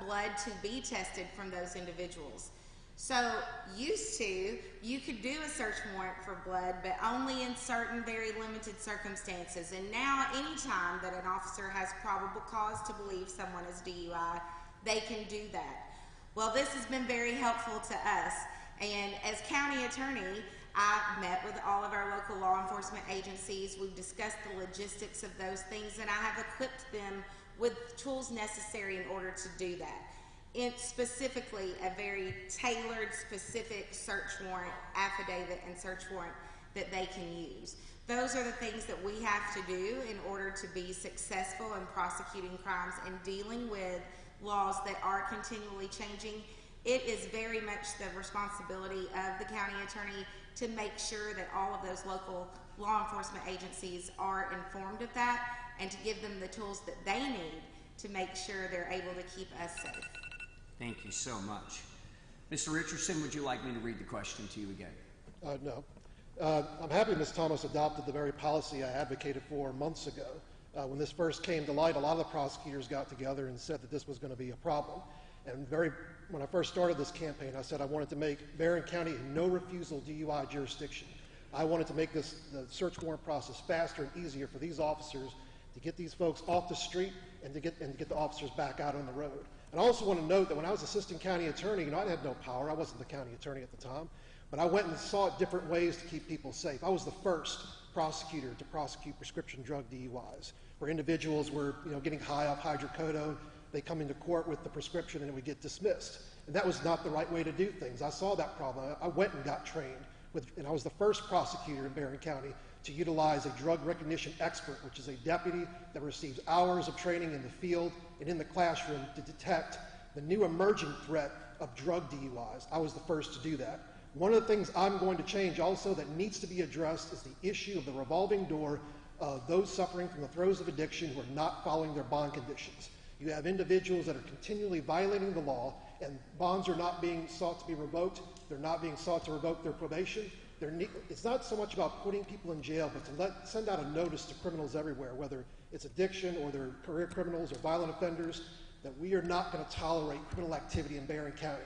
J: blood to be tested from those individuals. So used to, you could do a search warrant for blood, but only in certain very limited circumstances. And now anytime that an officer has probable cause to believe someone is DUI, they can do that. Well, this has been very helpful to us. And as county attorney, I met with all of our local law enforcement agencies. We've discussed the logistics of those things, and I have equipped them with tools necessary in order to do that. It's specifically a very tailored, specific search warrant, affidavit, and search warrant that they can use. Those are the things that we have to do in order to be successful in prosecuting crimes and dealing with laws that are continually changing. It is very much the responsibility of the county attorney to make sure that all of those local law enforcement agencies are informed of that and to give them the tools that they need to make sure they're able to keep us safe.
B: Thank you so much. Mr. Richardson, would you like me to read the question to you again?
K: No. I'm happy Ms. Thomas adopted the very policy I advocated for months ago. When this first came to light, a lot of the prosecutors got together and said that this was going to be a problem. And when I first started this campaign, I said I wanted to make Barren County a no-refusal DUI jurisdiction. I wanted to make the search warrant process faster and easier for these officers to get these folks off the street and to get the officers back out on the road. And I also want to note that when I was assistant county attorney, I had no power. I wasn't the county attorney at the time. But I went and sought different ways to keep people safe. I was the first prosecutor to prosecute prescription drug DUIs, where individuals were getting high off hydrocodone. They come into court with the prescription and it would get dismissed. And that was not the right way to do things. I saw that problem. I went and got trained, and I was the first prosecutor in Barren County to utilize a drug recognition expert, which is a deputy that receives hours of training in the field and in the classroom to detect the new emerging threat of drug DUIs. I was the first to do that. One of the things I'm going to change also that needs to be addressed is the issue of the revolving door of those suffering from the throes of addiction who are not following their bond conditions. You have individuals that are continually violating the law, and bonds are not being sought to be revoked. They're not being sought to revoke their probation. It's not so much about putting people in jail, but to send out a notice to criminals everywhere, whether it's addiction or they're career criminals or violent offenders, that we are not going to tolerate criminal activity in Barren County.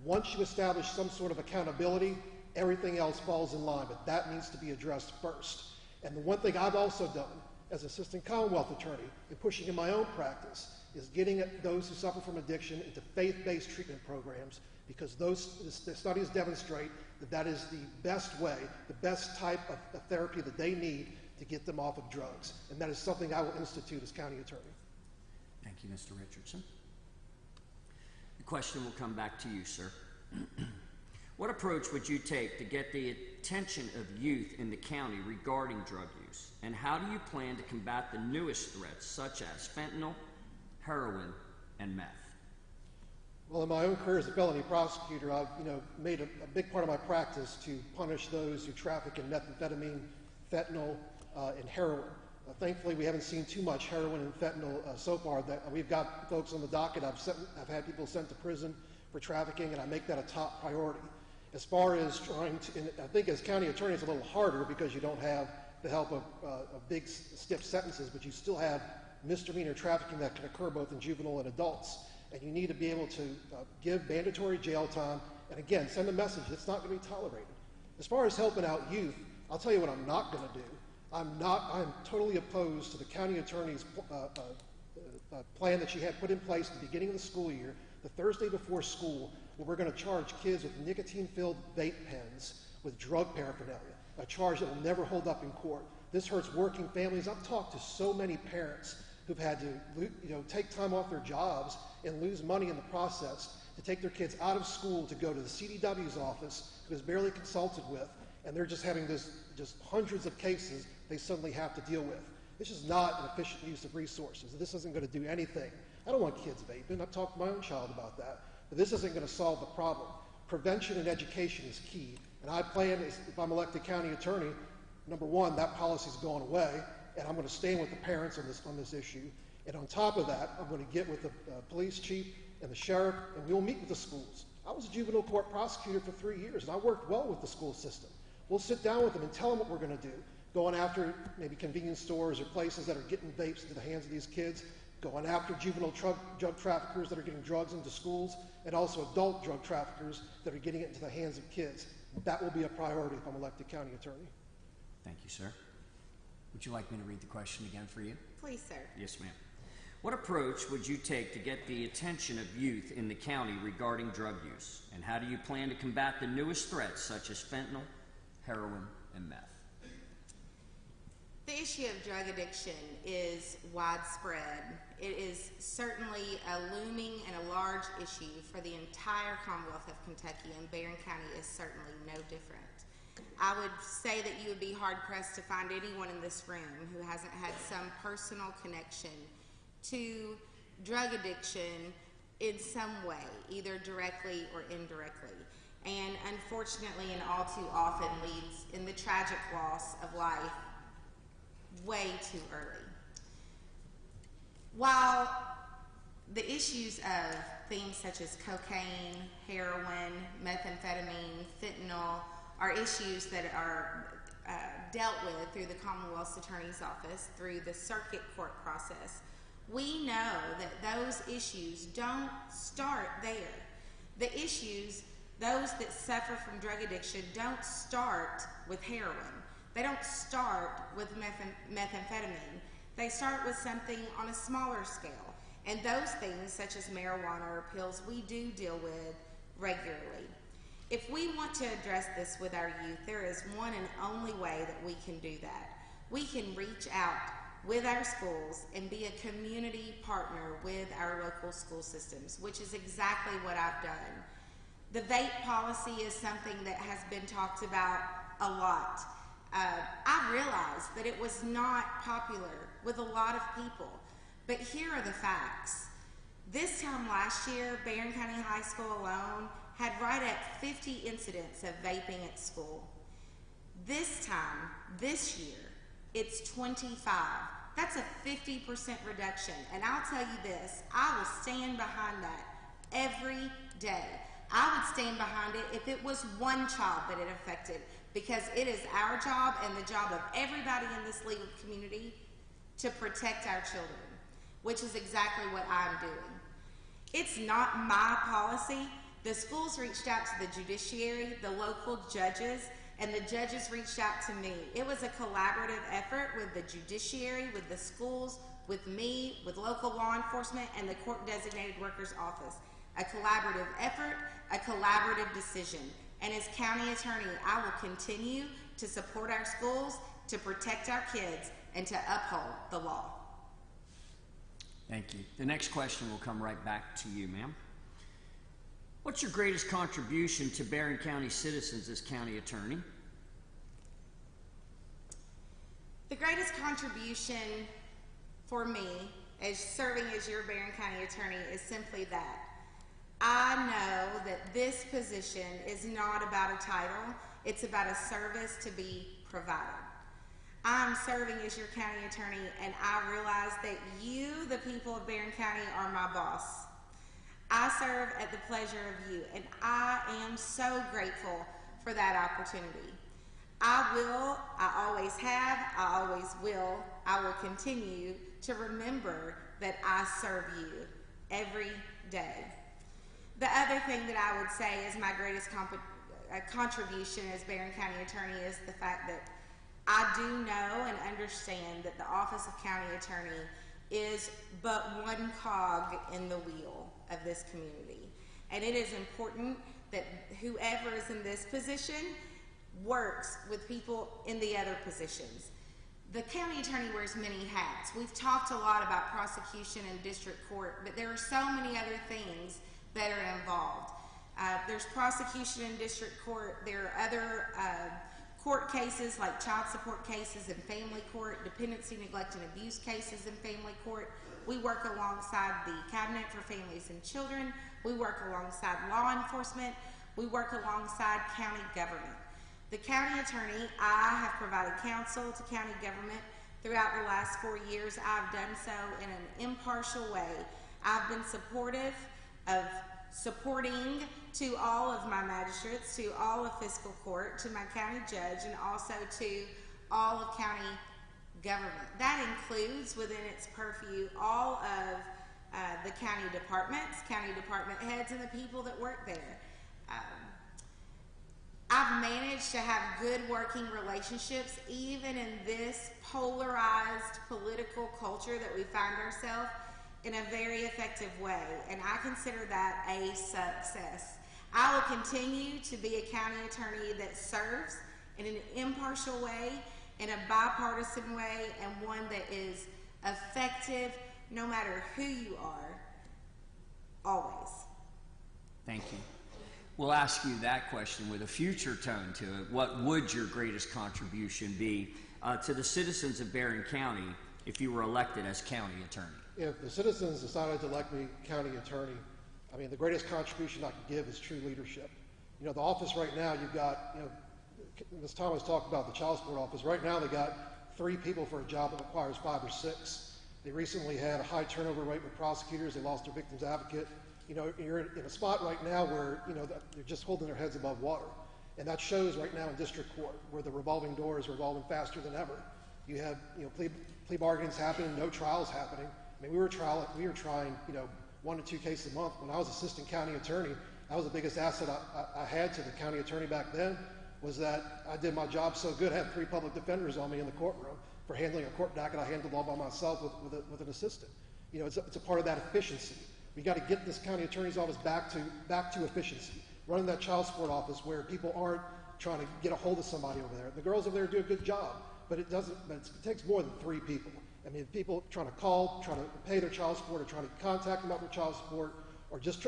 K: Once you establish some sort of accountability, everything else falls in line, but that needs to be addressed first. And the one thing I've also done as assistant Commonwealth attorney in pushing in my own practice is getting at those who suffer from addiction into faith-based treatment programs, because the studies demonstrate that that is the best way, the best type of therapy that they need to get them off of drugs. And that is something I will institute as county attorney.
B: Thank you, Mr. Richardson. The question will come back to you, sir. What approach would you take to get the attention of youth in the county regarding drug use? And how do you plan to combat the newest threats, such as fentanyl, heroin, and meth?
K: Well, in my own career as a felony prosecutor, I've made a big part of my practice to punish those who traffic in methamphetamine, fentanyl, and heroin. Thankfully, we haven't seen too much heroin and fentanyl so far. We've got folks on the docket. I've had people sent to prison for trafficking, and I make that a top priority. As far as trying to, and I think as county attorney it's a little harder because you don't have the help of big stiff sentences, but you still have misdemeanor trafficking that can occur both in juvenile and adults. And you need to be able to give mandatory jail time, and again, send a message that's not going to be tolerated. As far as helping out youth, I'll tell you what I'm not going to do. I'm totally opposed to the county attorney's plan that she had put in place at the beginning of the school year, the Thursday before school, where we're going to charge kids with nicotine-filled vape pens with drug paraphernalia, a charge that will never hold up in court. This hurts working families. I've talked to so many parents who've had to take time off their jobs and lose money in the process to take their kids out of school to go to the CDW's office, who is barely consulted with, and they're just having just hundreds of cases they suddenly have to deal with. This is not an efficient use of resources. This isn't going to do anything. I don't want kids vaping. I've talked to my own child about that. But this isn't going to solve the problem. Prevention and education is key. And I plan, if I'm elected county attorney, number one, that policy is going away, and I'm going to stand with the parents on this issue. And on top of that, I'm going to get with the police chief and the sheriff, and we'll meet with the schools. I was a juvenile court prosecutor for 3 years, and I worked well with the school system. We'll sit down with them and tell them what we're going to do, going after maybe convenience stores or places that are getting vapes into the hands of these kids, going after juvenile drug traffickers that are getting drugs into schools, and also adult drug traffickers that are getting it into the hands of kids. That will be a priority if I'm elected county attorney.
B: Thank you, sir. Would you like me to read the question again for you?
J: Please, sir.
B: Yes, ma'am. What approach would you take to get the attention of youth in the county regarding drug use? And how do you plan to combat the newest threats such as fentanyl, heroin, and meth?
J: The issue of drug addiction is widespread. It is certainly a looming and a large issue for the entire Commonwealth of Kentucky, and Barren County is certainly no different. I would say that you would be hard-pressed to find anyone in this room who hasn't had some personal connection to drug addiction in some way, either directly or indirectly, and unfortunately and all too often leads in the tragic loss of life way too early. While the issues of things such as cocaine, heroin, methamphetamine, fentanyl are issues that are dealt with through the Commonwealth's Attorney's Office, through the circuit court process, we know that those issues don't start there. The issues, those that suffer from drug addiction, don't start with heroin. They don't start with methamphetamine. They start with something on a smaller scale. And those things, such as marijuana or pills, we do deal with regularly. If we want to address this with our youth, there is one and only way that we can do that. We can reach out with our schools and be a community partner with our local school systems, which is exactly what I've done. The vape policy is something that has been talked about a lot. I realized that it was not popular with a lot of people, but here are the facts. This time last year, Barren County High School alone had right at 50 incidents of vaping at school. This time, this year, it's 25. That's a 50% reduction. And I'll tell you this, I will stand behind that every day. I would stand behind it if it was one child that it affected, because it is our job and the job of everybody in this legal community to protect our children, which is exactly what I'm doing. It's not my policy The schools reached out to the judiciary, the local judges, and the judges reached out to me. It was a collaborative effort with the judiciary, with the schools, with me, with local law enforcement, and the court designated workers office. A collaborative effort, a collaborative decision. And as county attorney, I will continue to support our schools, to protect our kids, and to uphold the law.
B: Thank you. The next question will come right back to you, ma'am. What's your greatest contribution to Barren County citizens as county attorney?
J: The greatest contribution for me as serving as your Barren County attorney is simply that I know that this position is not about a title, it's about a service to be provided. I'm serving as your county attorney, and I realize that you, the people of Barren County, are my boss. I serve at the pleasure of you, and I am so grateful for that opportunity. I always have, I always will, I will continue to remember that I serve you every day. The other thing that I would say is my greatest contribution as Barren County attorney is the fact that I do know and understand that the office of county attorney is but one cog in the wheel of this community. And it is important that whoever is in this position works with people in the other positions. The county attorney wears many hats. We've talked a lot about prosecution and district court, but there are so many other things that are involved. There's prosecution in district court. There are other court cases like child support cases in family court, dependency, neglect, and abuse cases in family court. We work alongside the Cabinet for Families and Children. We work alongside law enforcement. We work alongside county government. The county attorney, I have provided counsel to county government throughout the last 4 years. I've done so in an impartial way. I've been supportive of supporting to all of my magistrates, to all of fiscal court, to my county judge, and also to all of county government. That includes within its purview all of the county departments, county department heads, and the people that work there. I've managed to have good working relationships even in this polarized political culture that we find ourselves in a very effective way, and I consider that a success. I will continue to be a county attorney that serves in an impartial way, in a bipartisan way, and one that is effective no matter who you are, always.
B: Thank you. We'll ask you that question with a future tone to it. What would your greatest contribution be to the citizens of Barren County if you were elected as county attorney?
K: If the citizens decided to elect me county attorney, I mean, the greatest contribution I could give is true leadership. You know, the office right now, you've got, you know, Ms. Thomas talked about the child support office. Right now, they got 3 people for a job that requires 5 or 6. They recently had a high turnover rate with prosecutors. They lost their victim's advocate. You know, you're in a spot right now where, you know, they're just holding their heads above water. And that shows right now in district court, where the revolving door is revolving faster than ever. You have, you know, plea bargains happening, no trials happening. I mean, we were trying, you know, 1 to 2 cases a month. When I was assistant county attorney, that was the biggest asset I had to the county attorney back then, was that I did my job so good. I had 3 public defenders on me in the courtroom for handling a court docket. I handled it all by myself with an assistant. You know, it's a part of that efficiency. We got to get this county attorney's office back to efficiency. Running that child support office where people aren't trying to get a hold of somebody over there. The girls over there do a good job, but it takes more than 3 people. I mean, people trying to call, trying to pay their child support, or trying to contact them about their child support, or just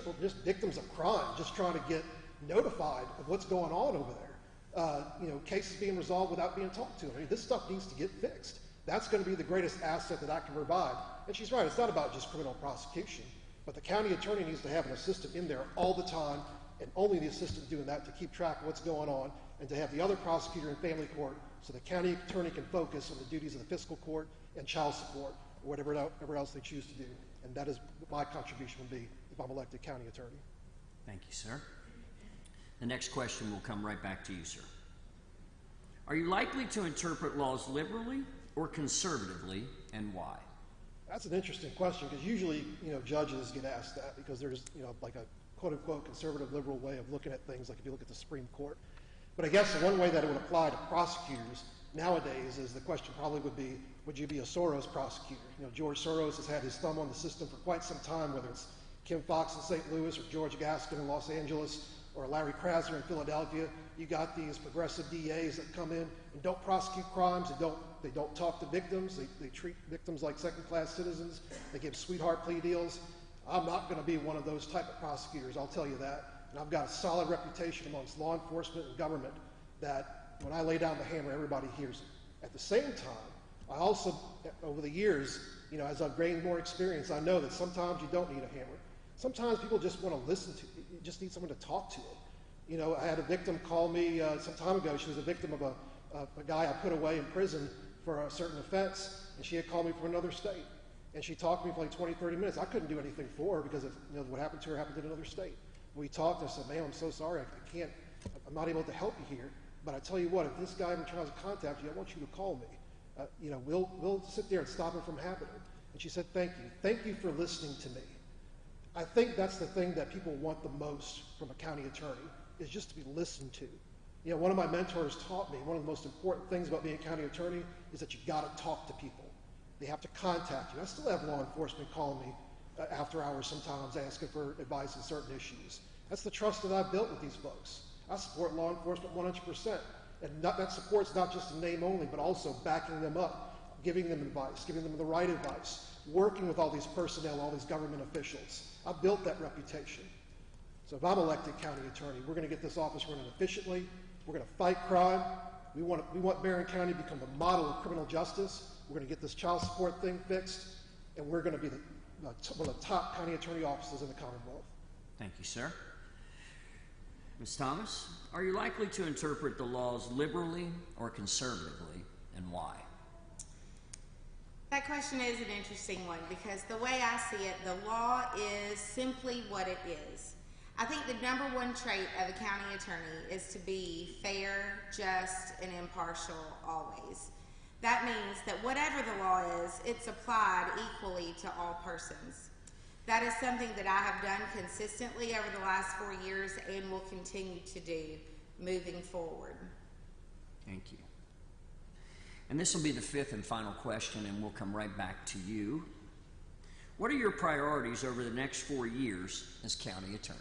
K: victims of crime, just trying to get notified of what's going on over there. You know, cases being resolved without being talked to. I mean, this stuff needs to get fixed. That's going to be the greatest asset that I can provide. And she's right, it's not about just criminal prosecution, but the county attorney needs to have an assistant in there all the time, and only the assistant doing that to keep track of what's going on, and to have the other prosecutor in family court so the county attorney can focus on the duties of the fiscal court and child support, or whatever else they choose to do. And that is what my contribution would be if I'm elected county attorney.
B: Thank you, sir. The next question will come right back to you, sir. Are you likely to interpret laws liberally or conservatively, and why?
K: That's an interesting question, because usually, you know, judges get asked that because there's, you know, like a quote-unquote conservative liberal way of looking at things, like if you look at the Supreme Court. But I guess the one way that it would apply to prosecutors nowadays is the question probably would be, would you be a Soros prosecutor? You know, George Soros has had his thumb on the system for quite some time, whether it's Kim Foxx in St. Louis or George Gaskin in Los Angeles or Larry Krasner in Philadelphia. You got these progressive DAs that come in and don't prosecute crimes, they don't talk to victims, they treat victims like second-class citizens, they give sweetheart plea deals. I'm not going to be one of those type of prosecutors, I'll tell you that. And I've got a solid reputation amongst law enforcement and government that when I lay down the hammer, everybody hears it. At the same time, I also, over the years, you know, as I've gained more experience, I know that sometimes you don't need a hammer. Sometimes people just want to listen to you. You just need someone to talk to. You know, I had a victim call me some time ago. She was a victim of a guy I put away in prison for a certain offense, and she had called me from another state. And she talked to me for like 20, 30 minutes. I couldn't do anything for her because what happened to her happened in another state. We talked, and I said, "Ma'am, I'm so sorry. I'm not able to help you here. But I tell you what, if this guy ever tries to contact you, I want you to call me. You know, we'll sit there and stop it from happening." And she said, "Thank you. Thank you for listening to me." I think that's the thing that people want the most from a county attorney, is just to be listened to. You know, one of my mentors taught me one of the most important things about being a county attorney is that you got to talk to people. They have to contact you. I still have law enforcement calling me after hours sometimes asking for advice on certain issues. That's the trust that I've built with these folks. I support law enforcement 100%. And that support's not just in name only, but also backing them up, giving them advice, giving them the right advice, working with all these personnel, all these government officials. I built that reputation. So if I'm elected county attorney, we're going to get this office running efficiently. We're going to fight crime. We want Barren County to become a model of criminal justice. We're going to get this child support thing fixed, and we're going to be one of the top county attorney offices in the Commonwealth.
B: Thank you, sir. Ms. Thomas, are you likely to interpret the laws liberally or conservatively, and why?
J: That question is an interesting one because the way I see it, the law is simply what it is. I think the number one trait of a county attorney is to be fair, just, and impartial always. That means that whatever the law is, it's applied equally to all persons. That is something that I have done consistently over the last 4 years and will continue to do moving forward.
B: Thank you. And this will be the fifth and final question, and we'll come right back to you. What are your priorities over the next 4 years as county attorney?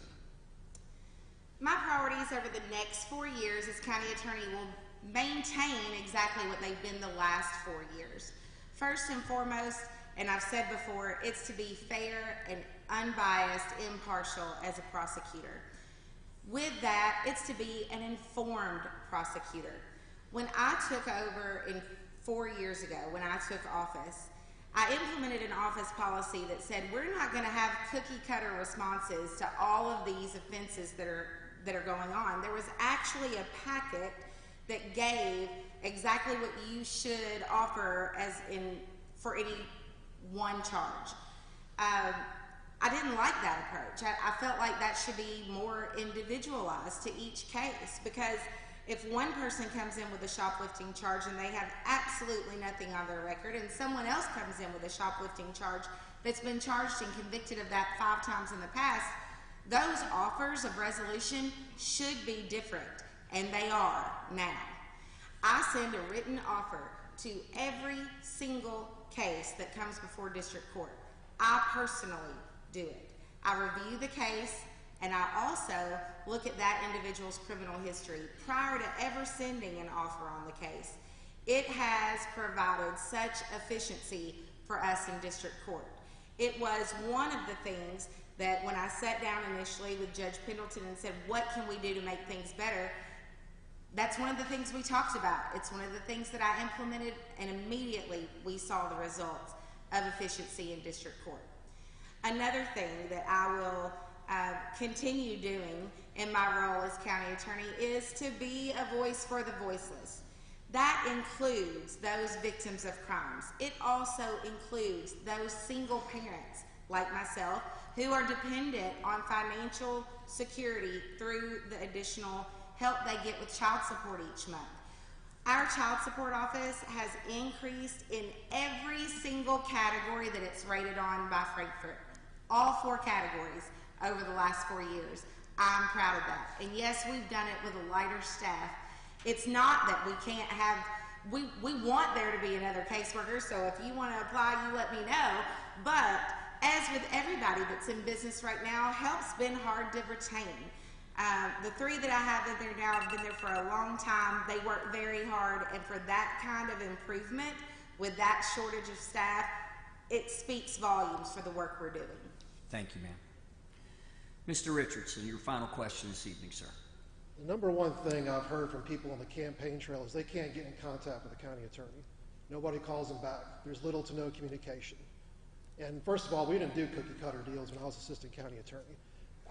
J: My priorities over the next 4 years as county attorney will maintain exactly what they've been the last 4 years. First and foremost, and I've said before, it's to be fair and unbiased, impartial as a prosecutor. With that, it's to be an informed prosecutor. When I took over 4 years ago, when I took office, I implemented an office policy that said we're not going to have cookie-cutter responses to all of these offenses that are going on. There was actually a packet that gave exactly what you should offer for any one charge. I didn't like that approach. I felt like that should be more individualized to each case, because if one person comes in with a shoplifting charge and they have absolutely nothing on their record, and someone else comes in with a shoplifting charge that's been charged and convicted of that 5 times in the past, those offers of resolution should be different, and they are now. I send a written offer to every single case that comes before district court. I personally do it. I review the case, and I also look at that individual's criminal history prior to ever sending an offer on the case. It has provided such efficiency for us in district court. It was one of the things that when I sat down initially with Judge Pendleton and said, what can we do to make things better? That's one of the things we talked about. It's one of the things that I implemented, and immediately we saw the results of efficiency in district court. Another thing that I will continue doing in my role as county attorney is to be a voice for the voiceless. That includes those victims of crimes. It also includes those single parents like myself who are dependent on financial security through the additional help they get with child support each month. Our child support office has increased in every single category that it's rated on by Frankfurt. All 4 categories. over the last 4 years. I'm proud of that. And yes, we've done it with a lighter staff. It's not that we can't have, we want there to be another caseworker, so if you want to apply, you let me know. But as with everybody that's in business right now, help's been hard to retain. The 3 that I have in there now have been there for a long time. They work very hard, and for that kind of improvement with that shortage of staff, it speaks volumes for the work we're doing.
B: Thank you, ma'am. Mr. Richardson, your final question this evening, sir.
K: The number one thing I've heard from people on the campaign trail is they can't get in contact with the county attorney. Nobody calls them back. There's little to no communication. And first of all, we didn't do cookie cutter deals when I was assistant county attorney.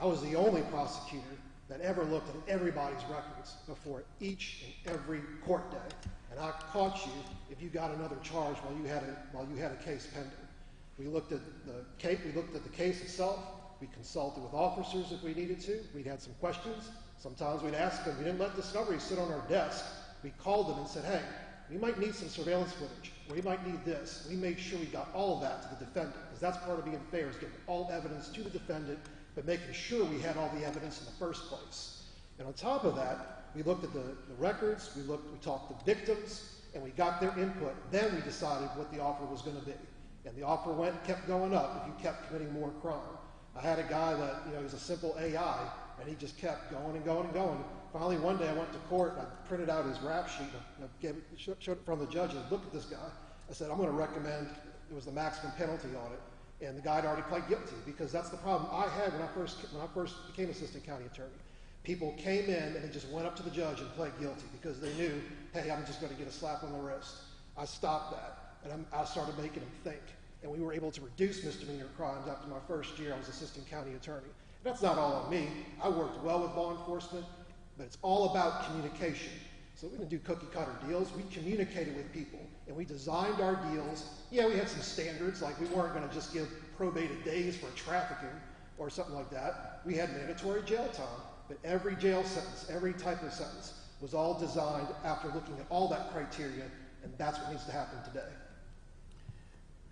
K: I was the only prosecutor that ever looked at everybody's records before each and every court day. And I caught you if you got another charge while you had a case pending. We looked at the case itself. We consulted with officers if we needed to. We had some questions. Sometimes we'd ask them. We didn't let discovery sit on our desk. We called them and said, hey, we might need some surveillance footage, or we might need this. We made sure we got all of that to the defendant, because that's part of being fair, is giving all evidence to the defendant, but making sure we had all the evidence in the first place. And on top of that, we looked at the records, we talked to victims, and we got their input. Then we decided what the offer was going to be. And the offer kept going up if you kept committing more crime. I had a guy that, he was a simple AI, and he just kept going and going and going. Finally, one day I went to court, and I printed out his rap sheet, and I showed it from the judge, and look at this guy. I said, I'm going to recommend, it was the maximum penalty on it. And the guy had already pled guilty, because that's the problem I had when I first became assistant county attorney. People came in and they just went up to the judge and pled guilty because they knew, hey, I'm just going to get a slap on the wrist. I stopped that, and I started making them think. And we were able to reduce misdemeanor crimes after my first year I was assistant county attorney. And that's not all on me. I worked well with law enforcement, but it's all about communication. So we didn't do cookie cutter deals. We communicated with people, and we designed our deals. Yeah, we had some standards, like we weren't going to just give probated days for trafficking or something like that. We had mandatory jail time, but every jail sentence, every type of sentence was all designed after looking at all that criteria, and that's what needs to happen today.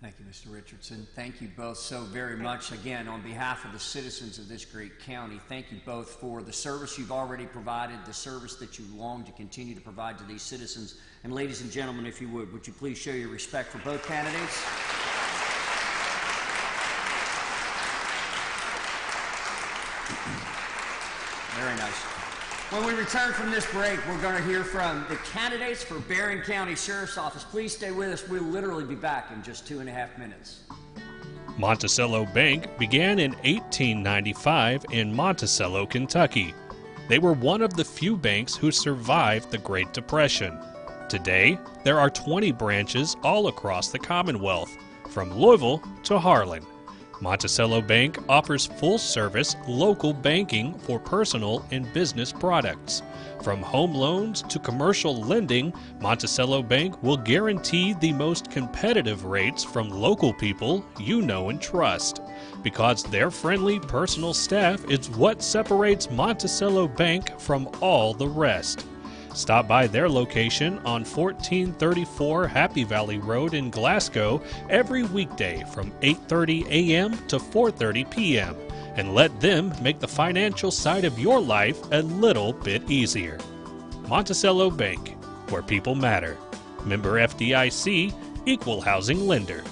B: Thank you, Mr. Richardson. Thank you both so very much. Again, on behalf of the citizens of this great county, thank you both for the service you've already provided, the service that you long to continue to provide to these citizens. And ladies and gentlemen, if you would you please show your respect for both candidates? Very nice. When we return from this break, we're going to hear from the candidates for Barren County Sheriff's Office. Please stay with us. We'll literally be back in just 2.5 minutes.
L: Monticello Bank began in 1895 in Monticello, Kentucky. They were one of the few banks who survived the Great Depression. Today, there are 20 branches all across the Commonwealth, from Louisville to Harlan. Monticello Bank offers full-service local banking for personal and business products. From home loans to commercial lending, Monticello Bank will guarantee the most competitive rates from local people you know and trust. Because their friendly personal staff is what separates Monticello Bank from all the rest. Stop by their location on 1434 Happy Valley Road in Glasgow every weekday from 8:30 a.m. to 4:30 p.m. and let them make the financial side of your life a little bit easier. Monticello Bank, where people matter. Member FDIC, Equal Housing Lender.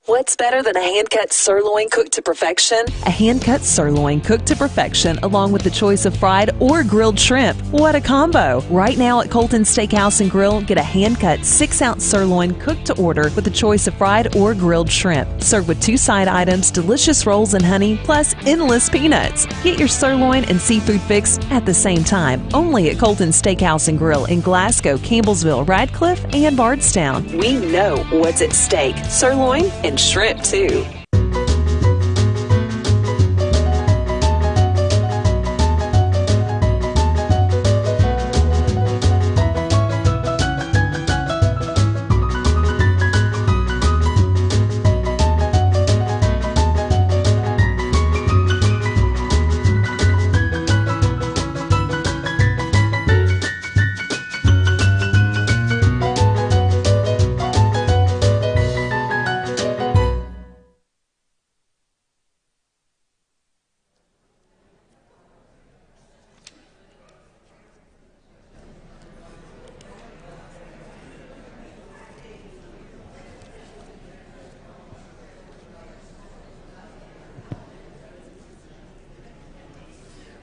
G: What's better than a hand-cut sirloin cooked to perfection? A hand-cut sirloin cooked to perfection along with the choice of fried or grilled shrimp. What a combo! Right now at Colton Steakhouse and Grill, get a hand-cut 6-ounce sirloin cooked to order with the choice of fried or grilled shrimp. Served with 2 side items, delicious rolls and honey, plus endless peanuts. Get your sirloin and seafood fix at the same time. Only at Colton Steakhouse and Grill in Glasgow, Campbellsville, Radcliffe, and Bardstown. We know what's at stake. Sirloin and shrimp too.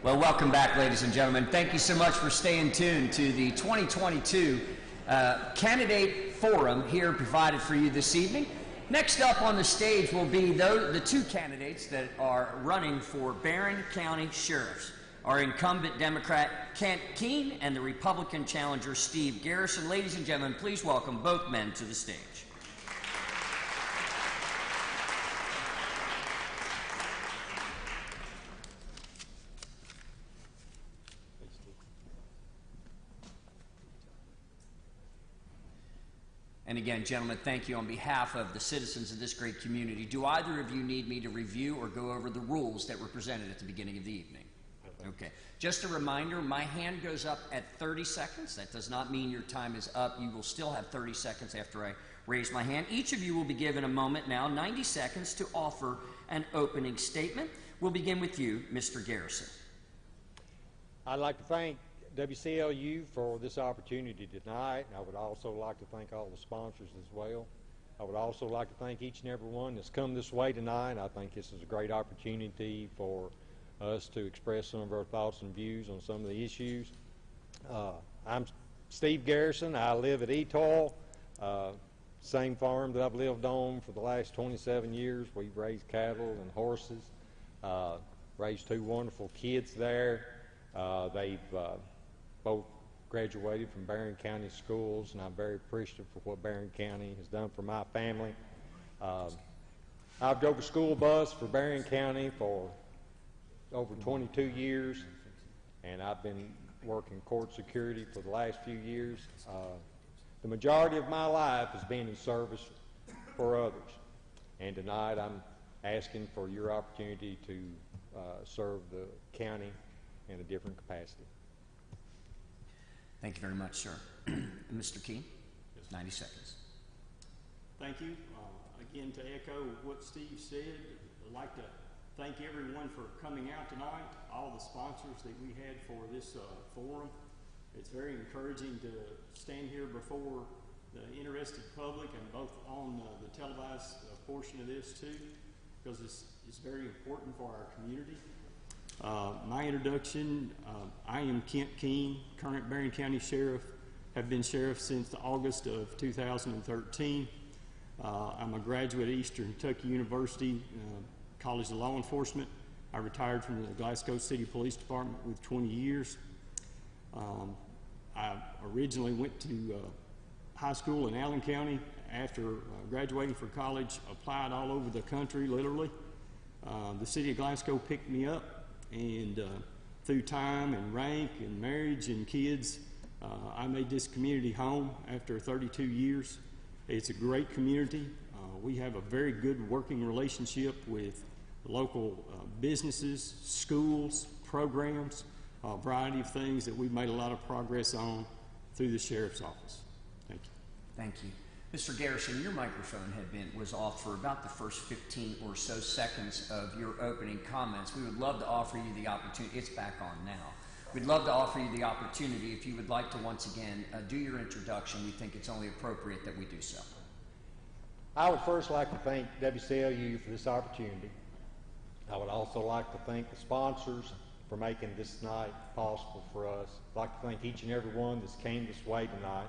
B: Well, welcome back, ladies and gentlemen. Thank you so much for staying tuned to the 2022 Candidate Forum here provided for you this evening. Next up on the stage will be the two candidates that are running for Barren County Sheriffs, our incumbent Democrat Kent Keene and the Republican challenger Steve Garrison. Ladies and gentlemen, please welcome both men to the stage. And again, gentlemen, thank you on behalf of the citizens of this great community. Do either of you need me to review or go over the rules that were presented at the beginning of the evening? Okay. Just a reminder, my hand goes up at 30 seconds. That does not mean your time is up. You will still have 30 seconds after I raise my hand. Each of you will be given a moment now, 90 seconds, to offer an opening statement. We'll begin with you, Mr. Garrison.
M: I'd like to thank WCLU for this opportunity tonight. I would also like to thank all the sponsors as well. I would also like to thank each and every one that's come this way tonight. I think this is a great opportunity for us to express some of our thoughts and views on some of the issues. I'm Steve Garrison. I live at Etoile, same farm that I've lived on for the last 27 years. We've raised cattle and horses, raised two wonderful kids there. They've both graduated from Barren County schools, and I'm very appreciative for what Barren County has done for my family. I've drove a school bus for Barren County for over 22 years, and I've been working court security for the last few years. The majority of my life has been in service for others, and tonight I'm asking for your opportunity to serve the county in a different capacity.
B: Thank you very much, sir. Mr. Keene, 90 seconds.
N: Thank you. Again, to echo what Steve said, I'd like to thank everyone for coming out tonight, all the sponsors that we had for this forum. It's very encouraging to stand here before the interested public and both on the televised portion of this too, because it's very important for our community. My introduction, I am Kent Keene, current Barren County Sheriff, have been Sheriff since August of 2013. I'm a graduate of Eastern Kentucky University, College of Law Enforcement. I retired from the Glasgow City Police Department with 20 years. I originally went to high school in Allen County. After graduating from college, applied all over the country, literally. The city of Glasgow picked me up, and through time and rank and marriage and kids, I made this community home after 32 years. It's a great community. We have a very good working relationship with local businesses, schools, programs, a variety of things that we've made a lot of progress on through the Sheriff's Office. Thank you.
B: Thank you. Mr. Garrison, your microphone was off for about the first 15 or so seconds of your opening comments. We would love to offer you the opportunity. It's back on now. We'd love to offer you the opportunity, if you would like to once again do your introduction. We think it's only appropriate that we do so.
M: I would first like to thank WCLU for this opportunity. I would also like to thank the sponsors for making this night possible for us. I'd like to thank each and every one that's came this way tonight.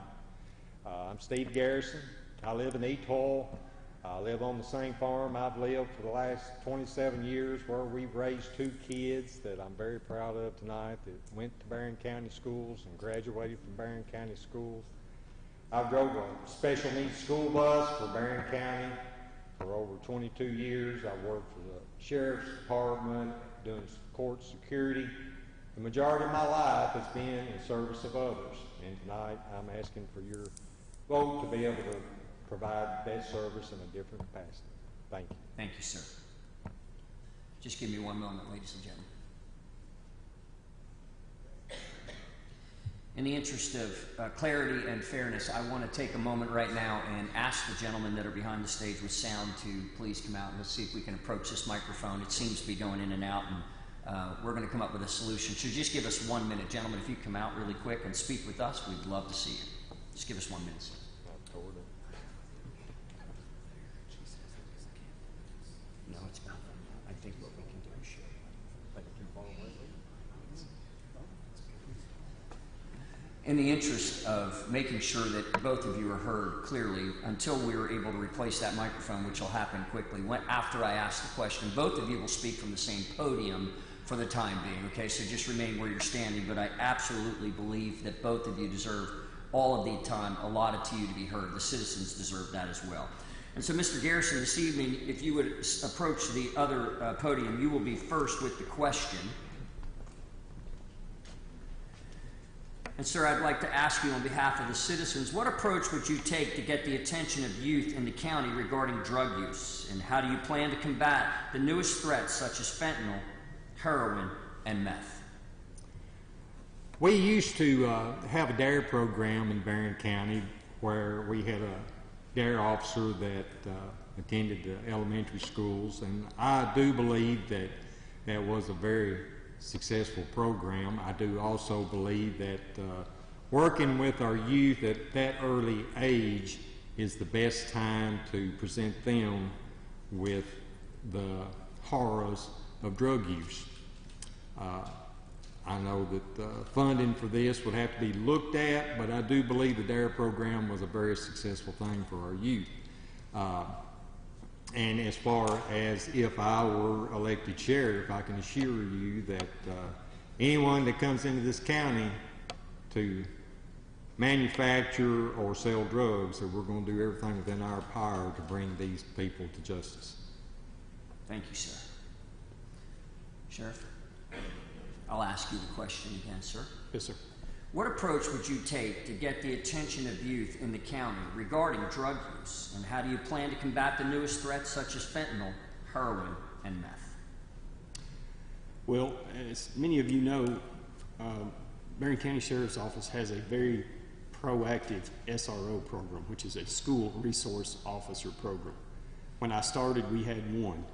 M: I'm Steve Garrison. I live in Etoile. I live on the same farm I've lived for the last 27 years, where we've raised two kids that I'm very proud of tonight that went to Barren County schools and graduated from Barren County schools. I've drove a special needs school bus for Barren County for over 22 years. I've worked for the Sheriff's Department, doing court security. The majority of my life has been in service of others, and tonight I'm asking for your vote to be able to provide that service in a different capacity. Thank you.
B: Thank you, sir. Just give me one moment, ladies and gentlemen. In the interest of clarity and fairness, I want to take a moment right now and ask the gentlemen that are behind the stage with sound to please come out and let's see if we can approach this microphone. It seems to be going in and out, and we're going to come up with a solution. So just give us 1 minute. Gentlemen, if you come out really quick and speak with us, we'd love to see you. Just give us 1 minute. No, it's not. I think what we can do is share. in the interest of making sure that both of you are heard clearly, until we are able to replace that microphone, which will happen quickly, after I ask the question, both of you will speak from the same podium for the time being, okay? So just remain where you're standing, but I absolutely believe that both of you deserve all of the time allotted to you to be heard. The citizens deserve that as well. And so, Mr. Garrison, this evening, if you would approach the other podium, you will be first with the question. And sir, I'd like to ask you on behalf of the citizens, what approach would you take to get the attention of youth in the county regarding drug use? And how do you plan to combat the newest threats such as fentanyl, heroin, and meth?
M: We used to have a DARE program in Barren County where we had a DARE officer that attended the elementary schools, and I do believe that that was a very successful program. I do also believe that working with our youth at that early age is the best time to present them with the horrors of drug use. I know that funding for this would have to be looked at, but I do believe the DARE program was a very successful thing for our youth. And as far as if I were elected sheriff, I can assure you that anyone that comes into this county to manufacture or sell drugs, that we're going to do everything within our power to bring these people to justice.
B: Thank you, sir. Sheriff, I'll ask you the question again, sir.
N: Yes, sir.
B: What approach would you take to get the attention of youth in the county regarding drug use? And how do you plan to combat the newest threats such as fentanyl, heroin, and meth?
N: Well, as many of you know, Barren County Sheriff's Office has a very proactive SRO program, which is a school resource officer program. When I started, we had 1.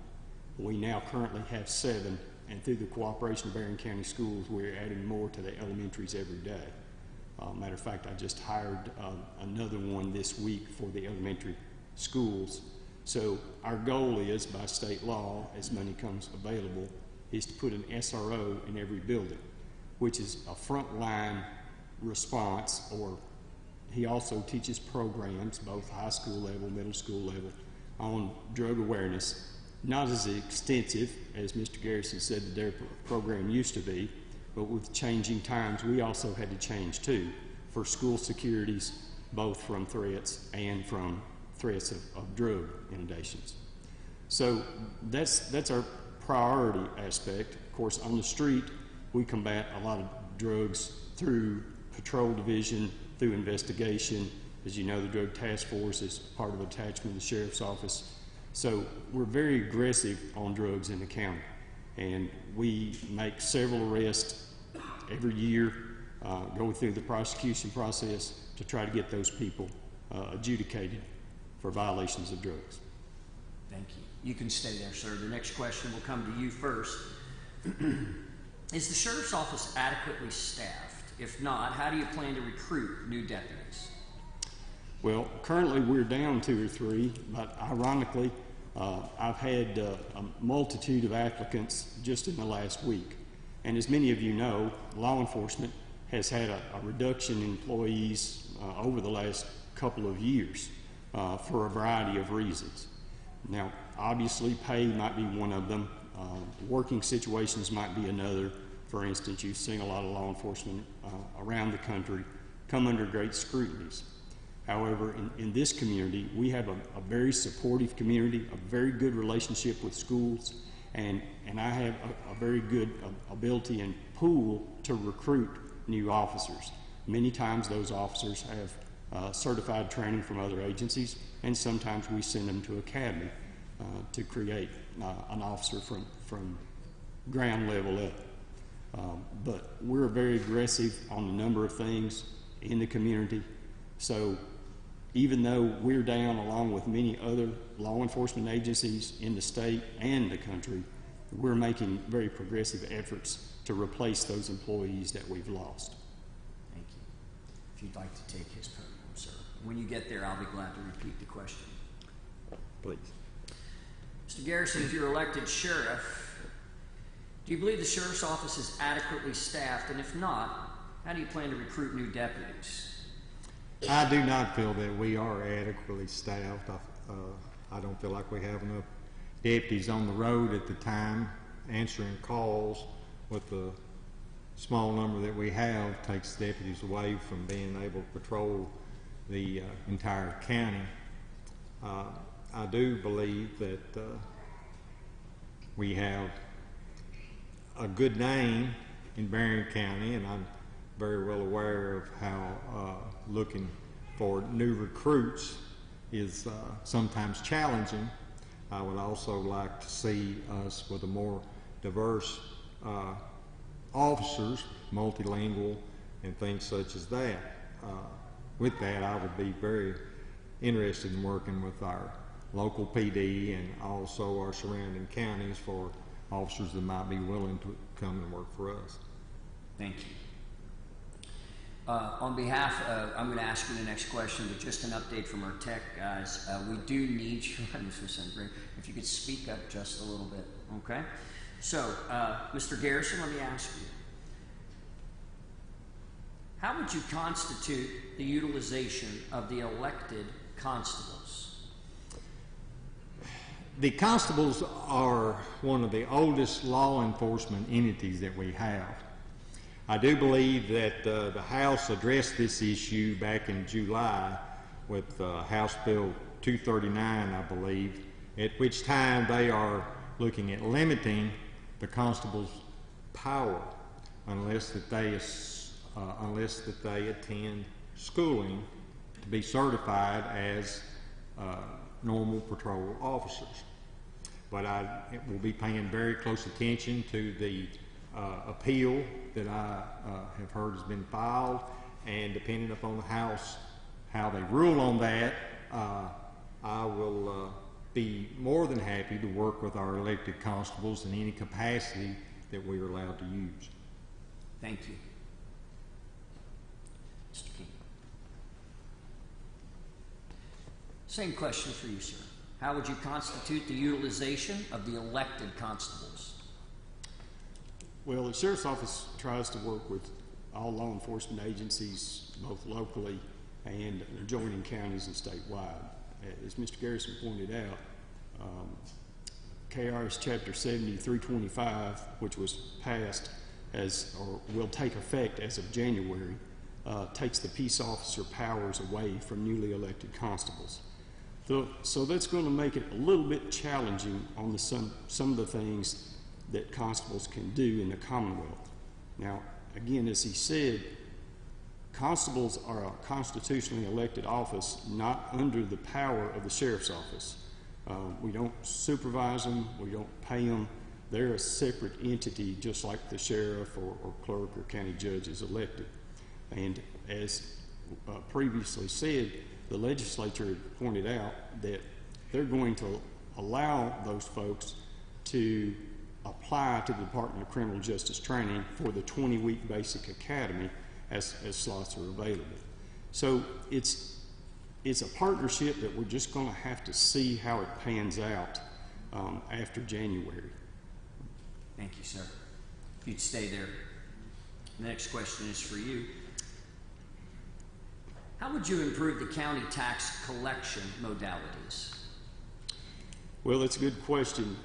N: We now currently have 7. And through the cooperation of Barren County Schools, we're adding more to the elementaries every day. Matter of fact, I just hired another one this week for the elementary schools. So our goal is, by state law, as money comes available, is to put an SRO in every building, which is a frontline response, or he also teaches programs, both high school level, middle school level, on drug awareness. Not as extensive as Mr. Garrison said the DARE program used to be, but with changing times, we also had to change too, for school securities, both from threats and from threats of drug inundations. So that's our priority aspect. Of course, on the street, we combat a lot of drugs through patrol division, through investigation. As you know, the Drug Task Force is part of an attachment of the Sheriff's Office. So we're very aggressive on drugs in the county, and we make several arrests every year, go through the prosecution process to try to get those people adjudicated for violations of drugs.
B: Thank you. You can stay there, sir. The next question will come to you first. Is the Sheriff's Office adequately staffed? If not, how do you plan to recruit new deputies?
N: Well, currently we're down 2 or 3, but ironically, I've had a multitude of applicants just in the last week. And as many of you know, law enforcement has had a reduction in employees over the last couple of years for a variety of reasons. Now, obviously, pay might be one of them. Working situations might be another. For instance, you've seen a lot of law enforcement around the country come under great scrutinies. However, in this community, we have a very supportive community, a very good relationship with schools, and I have a very good ability and pool to recruit new officers. Many times those officers have certified training from other agencies, and sometimes we send them to academy to create an officer from ground level up. But we're very aggressive on a number of things in the community. So even though we're down along with many other law enforcement agencies in the state and the country, we're making very progressive efforts to replace those employees that we've lost.
B: Thank you. If you'd like to take his podium, sir. When you get there, I'll be glad to repeat the question.
N: Please.
B: Mr. Garrison, if you're elected sheriff, do you believe the Sheriff's Office is adequately staffed? And if not, How do you plan to recruit new deputies?
M: I do not feel that we are adequately staffed. I don't feel like we have enough deputies on the road at the time. Answering calls with the small number that we have takes deputies away from being able to patrol the entire county. I do believe that we have a good name in Barren County, and I'm very well aware of how looking for new recruits is sometimes challenging. I would also like to see us with a more diverse officers, multilingual, and things such as that. With that, I would be very interested in working with our local PD and also our surrounding counties for officers that might be willing to come and work for us.
B: Thank you. On behalf of, I'm going to ask you the next question, but just an update from our tech guys. We do need you, if you could speak up just a little bit, okay? So, Mr. Garrison, let me ask you. How would you constitute the utilization of the elected constables?
M: The constables are one of the oldest law enforcement entities that we have. I do believe that the House addressed this issue back in July with House Bill 239, I believe, at which time they are looking at limiting the constable's power unless that they attend schooling to be certified as normal patrol officers. But I will be paying very close attention to the appeal that I have heard has been filed, and depending upon the House how they rule on that, I will be more than happy to work with our elected constables in any capacity that we are allowed to use.
B: Thank you. Mr. King. Same question for you, sir. How would you constitute the utilization of the elected constables?
N: Well, the Sheriff's Office tries to work with all law enforcement agencies, both locally and adjoining counties and statewide. As Mr. Garrison pointed out, KRS Chapter 7325, which was passed as, or will take effect as of January, takes the peace officer powers away from newly elected constables. So that's going to make it a little bit challenging on some of the things that constables can do in the Commonwealth. Now, again, as he said, constables are a constitutionally elected office, not under the power of the Sheriff's Office. We don't supervise them, we don't pay them. They're a separate entity, just like the sheriff or clerk or county judge is elected. And as previously said, the legislature pointed out that they're going to allow those folks to apply to the Department of Criminal Justice Training for the 20-week basic academy as slots are available. So it's a partnership that we're just going to have to see how it pans out after January.
B: Thank you, sir. If you'd stay there. The next question is for you. How would you improve the county tax collection modalities?
N: Well, that's a good question.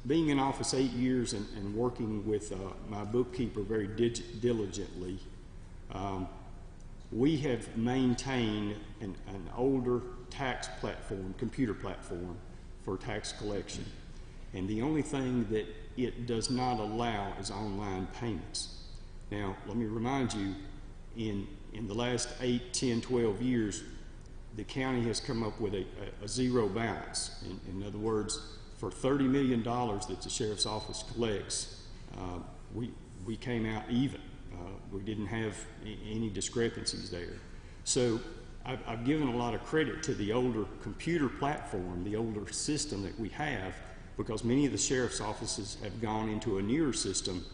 N: Being in office 8 years and working with my bookkeeper very diligently, we have maintained an older tax platform, computer platform for tax collection. And the only thing that it does not allow is online payments. Now, let me remind you, in the last 8, 10, 12 years, the county has come up with a zero balance. In other words, for $30 million that the Sheriff's Office collects, we came out even. We didn't have any discrepancies there. So I've given a lot of credit to the older computer platform, the older system that we have, because many of the sheriff's offices have gone into a newer system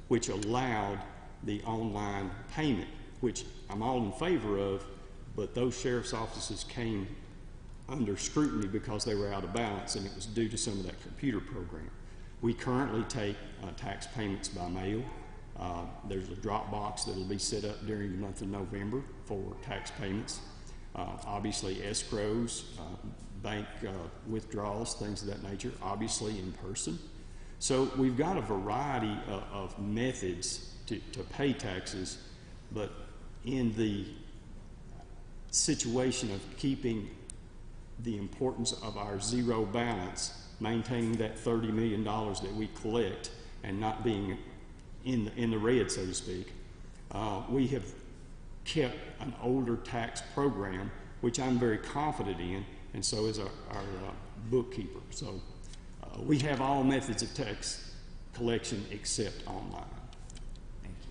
N: which allowed the online payment, which I'm all in favor of, but those sheriff's offices came under scrutiny because they were out of balance, and it was due to some of that computer program. We currently take tax payments by mail. There's a drop box that will be set up during the month of November for tax payments. Obviously escrows, bank withdrawals, things of that nature, obviously in person. So we've got a variety of methods to pay taxes, but in the situation of keeping the importance of our zero balance, maintaining that $30 million that we collect and not being in the red, so to speak, we have kept an older tax program, which I'm very confident in, and so is our bookkeeper. So we have all methods of tax collection except online.
B: Thank you.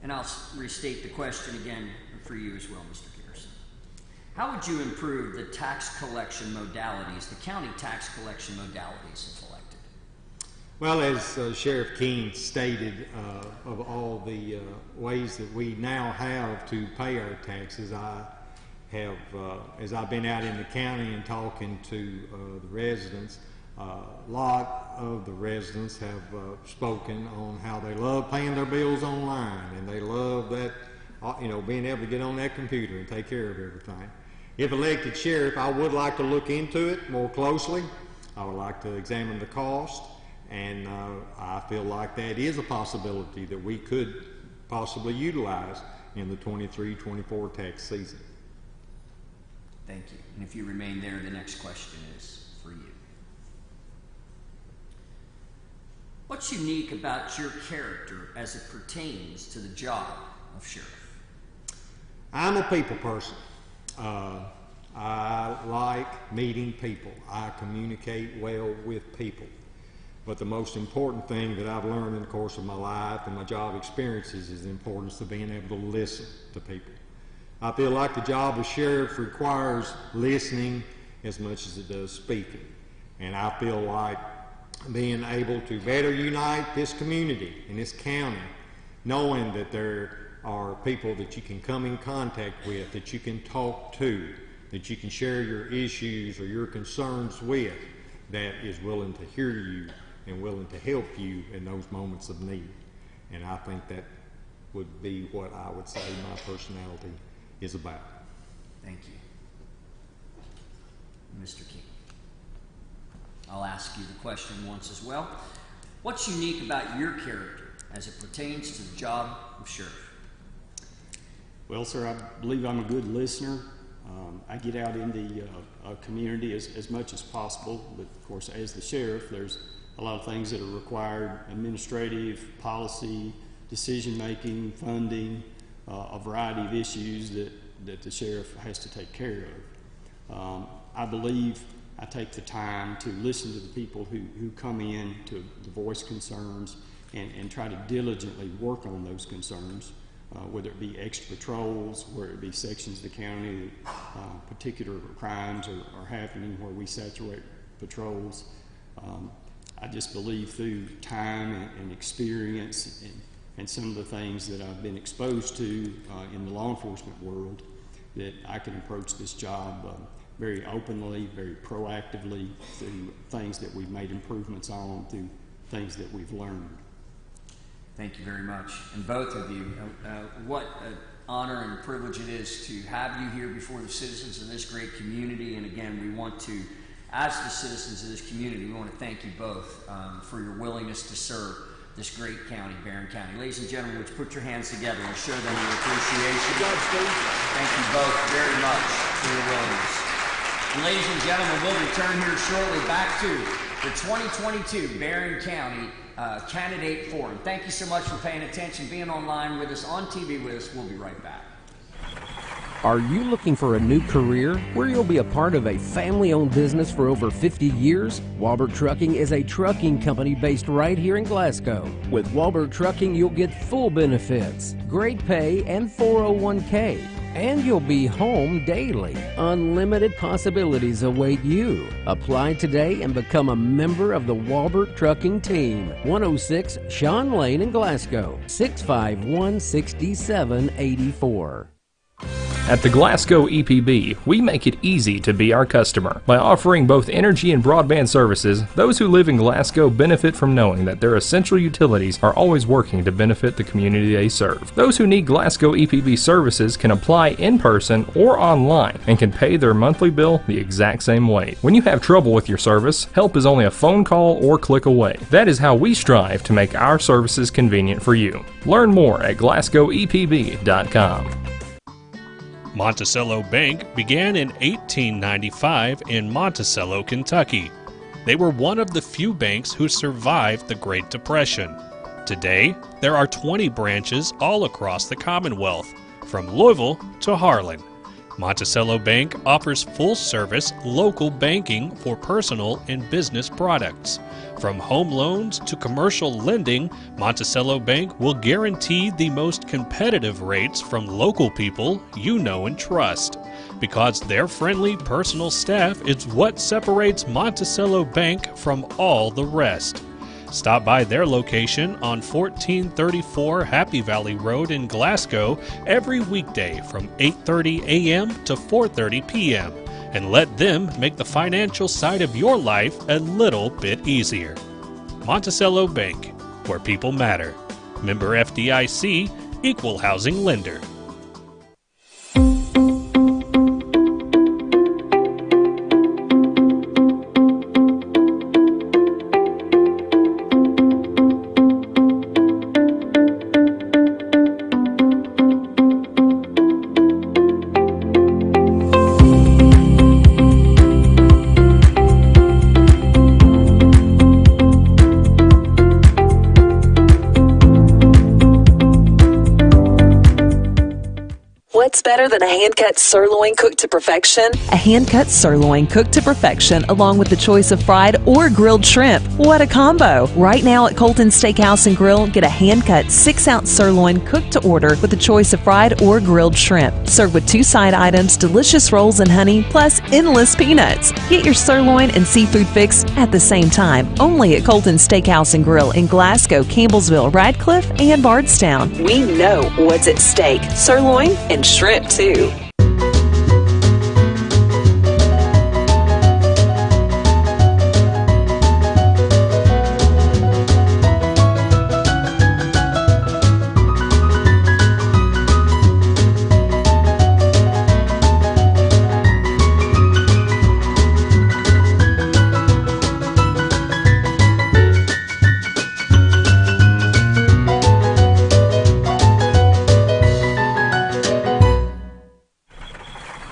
B: And I'll restate the question again for you as well, Mr. Garrison. How would you improve the tax collection modalities, the county tax collection modalities if elected?
M: Well, as Sheriff King stated, of all the ways that we now have to pay our taxes, I have, as I've been out in the county and talking to the residents, a lot of the residents have spoken on how they love paying their bills online, and they love that, being able to get on that computer and take care of everything. If elected sheriff, I would like to look into it more closely. I would like to examine the cost, and I feel like that is a possibility that we could possibly utilize in the 23-24 tax season.
B: Thank you. And if you remain there, the next question is for you. What's unique about your character as it pertains to the job of sheriff?
M: I'm a people person. I like meeting people. I communicate well with people. But the most important thing that I've learned in the course of my life and my job experiences is the importance of being able to listen to people. I feel like the job of sheriff requires listening as much as it does speaking. And I feel like being able to better unite this community and this county, knowing that there are people that you can come in contact with, that you can talk to, that you can share your issues or your concerns with, that is willing to hear you and willing to help you in those moments of need. And I think that would be what I would say my personality is about.
B: Thank you. Mr. King. I'll ask you the question once as well. What's unique about your character as it pertains to the job of sheriff?
N: Well, sir, I believe I'm a good listener. I get out in the community as much as possible, but of course, as the sheriff, there's a lot of things that are required: administrative, policy, decision-making, funding, a variety of issues that the sheriff has to take care of. I believe I take the time to listen to the people who come in to voice concerns and try to diligently work on those concerns, whether it be extra patrols, whether it be sections of the county that particular crimes are happening where we saturate patrols. I just believe through time and experience and some of the things that I've been exposed to in the law enforcement world, that I can approach this job very openly, very proactively, through things that we've made improvements on, through things that we've learned.
B: Thank you very much. And both of you, what an honor and privilege it is to have you here before the citizens of this great community. And again, we want to, as the citizens of this community, we want to thank you both for your willingness to serve this great county, Barren County. Ladies and gentlemen, would you put your hands together and show them your appreciation? Thank you both very much for your willingness. And ladies and gentlemen, we'll return here shortly back to the 2022 Barren County Candidate Forum. Thank you so much for paying attention, being online with us, on TV with us. We'll be right back.
H: Are you looking for a new career where you'll be a part of a family-owned business for over 50 years? Walbert Trucking is a trucking company based right here in Glasgow. With Walbert Trucking, you'll get full benefits, great pay, and 401k. And you'll be home daily. Unlimited possibilities await you. Apply today and become a member of the Walbert Trucking team. 106 Sean Lane in Glasgow, 651-6784.
I: At the Glasgow EPB, we make it easy to be our customer. By offering both energy and broadband services, those who live in Glasgow benefit from knowing that their essential utilities are always working to benefit the community they serve. Those who need Glasgow EPB services can apply in person or online and can pay their monthly bill the exact same way. When you have trouble with your service, help is only a phone call or click away. That is how we strive to make our services convenient for you. Learn more at glasgowepb.com.
L: Monticello Bank began in 1895 in Monticello, Kentucky. They were one of the few banks who survived the Great Depression. Today, there are 20 branches all across the Commonwealth, from Louisville to Harlan. Monticello Bank offers full-service local banking for personal and business products. From home loans to commercial lending, Monticello Bank will guarantee the most competitive rates from local people you know and trust. Because their friendly personal staff is what separates Monticello Bank from all the rest. Stop by their location on 1434 Happy Valley Road in Glasgow every weekday from 8:30 a.m. to 4:30 p.m. and let them make the financial side of your life a little bit easier. Monticello Bank, where people matter. Member FDIC, Equal Housing Lender.
G: What's better than a hand-cut sirloin cooked to perfection? A hand-cut sirloin cooked to perfection along with the choice of fried or grilled shrimp. What a combo! Right now at Colton Steakhouse and Grill, get a hand-cut 6-ounce sirloin cooked to order with the choice of fried or grilled shrimp. Served with 2 side items, delicious rolls and honey, plus endless peanuts. Get your sirloin and seafood fix at the same time. Only at Colton Steakhouse and Grill in Glasgow, Campbellsville, Radcliffe, and Bardstown. We know what's at stake. Sirloin and shrimp too.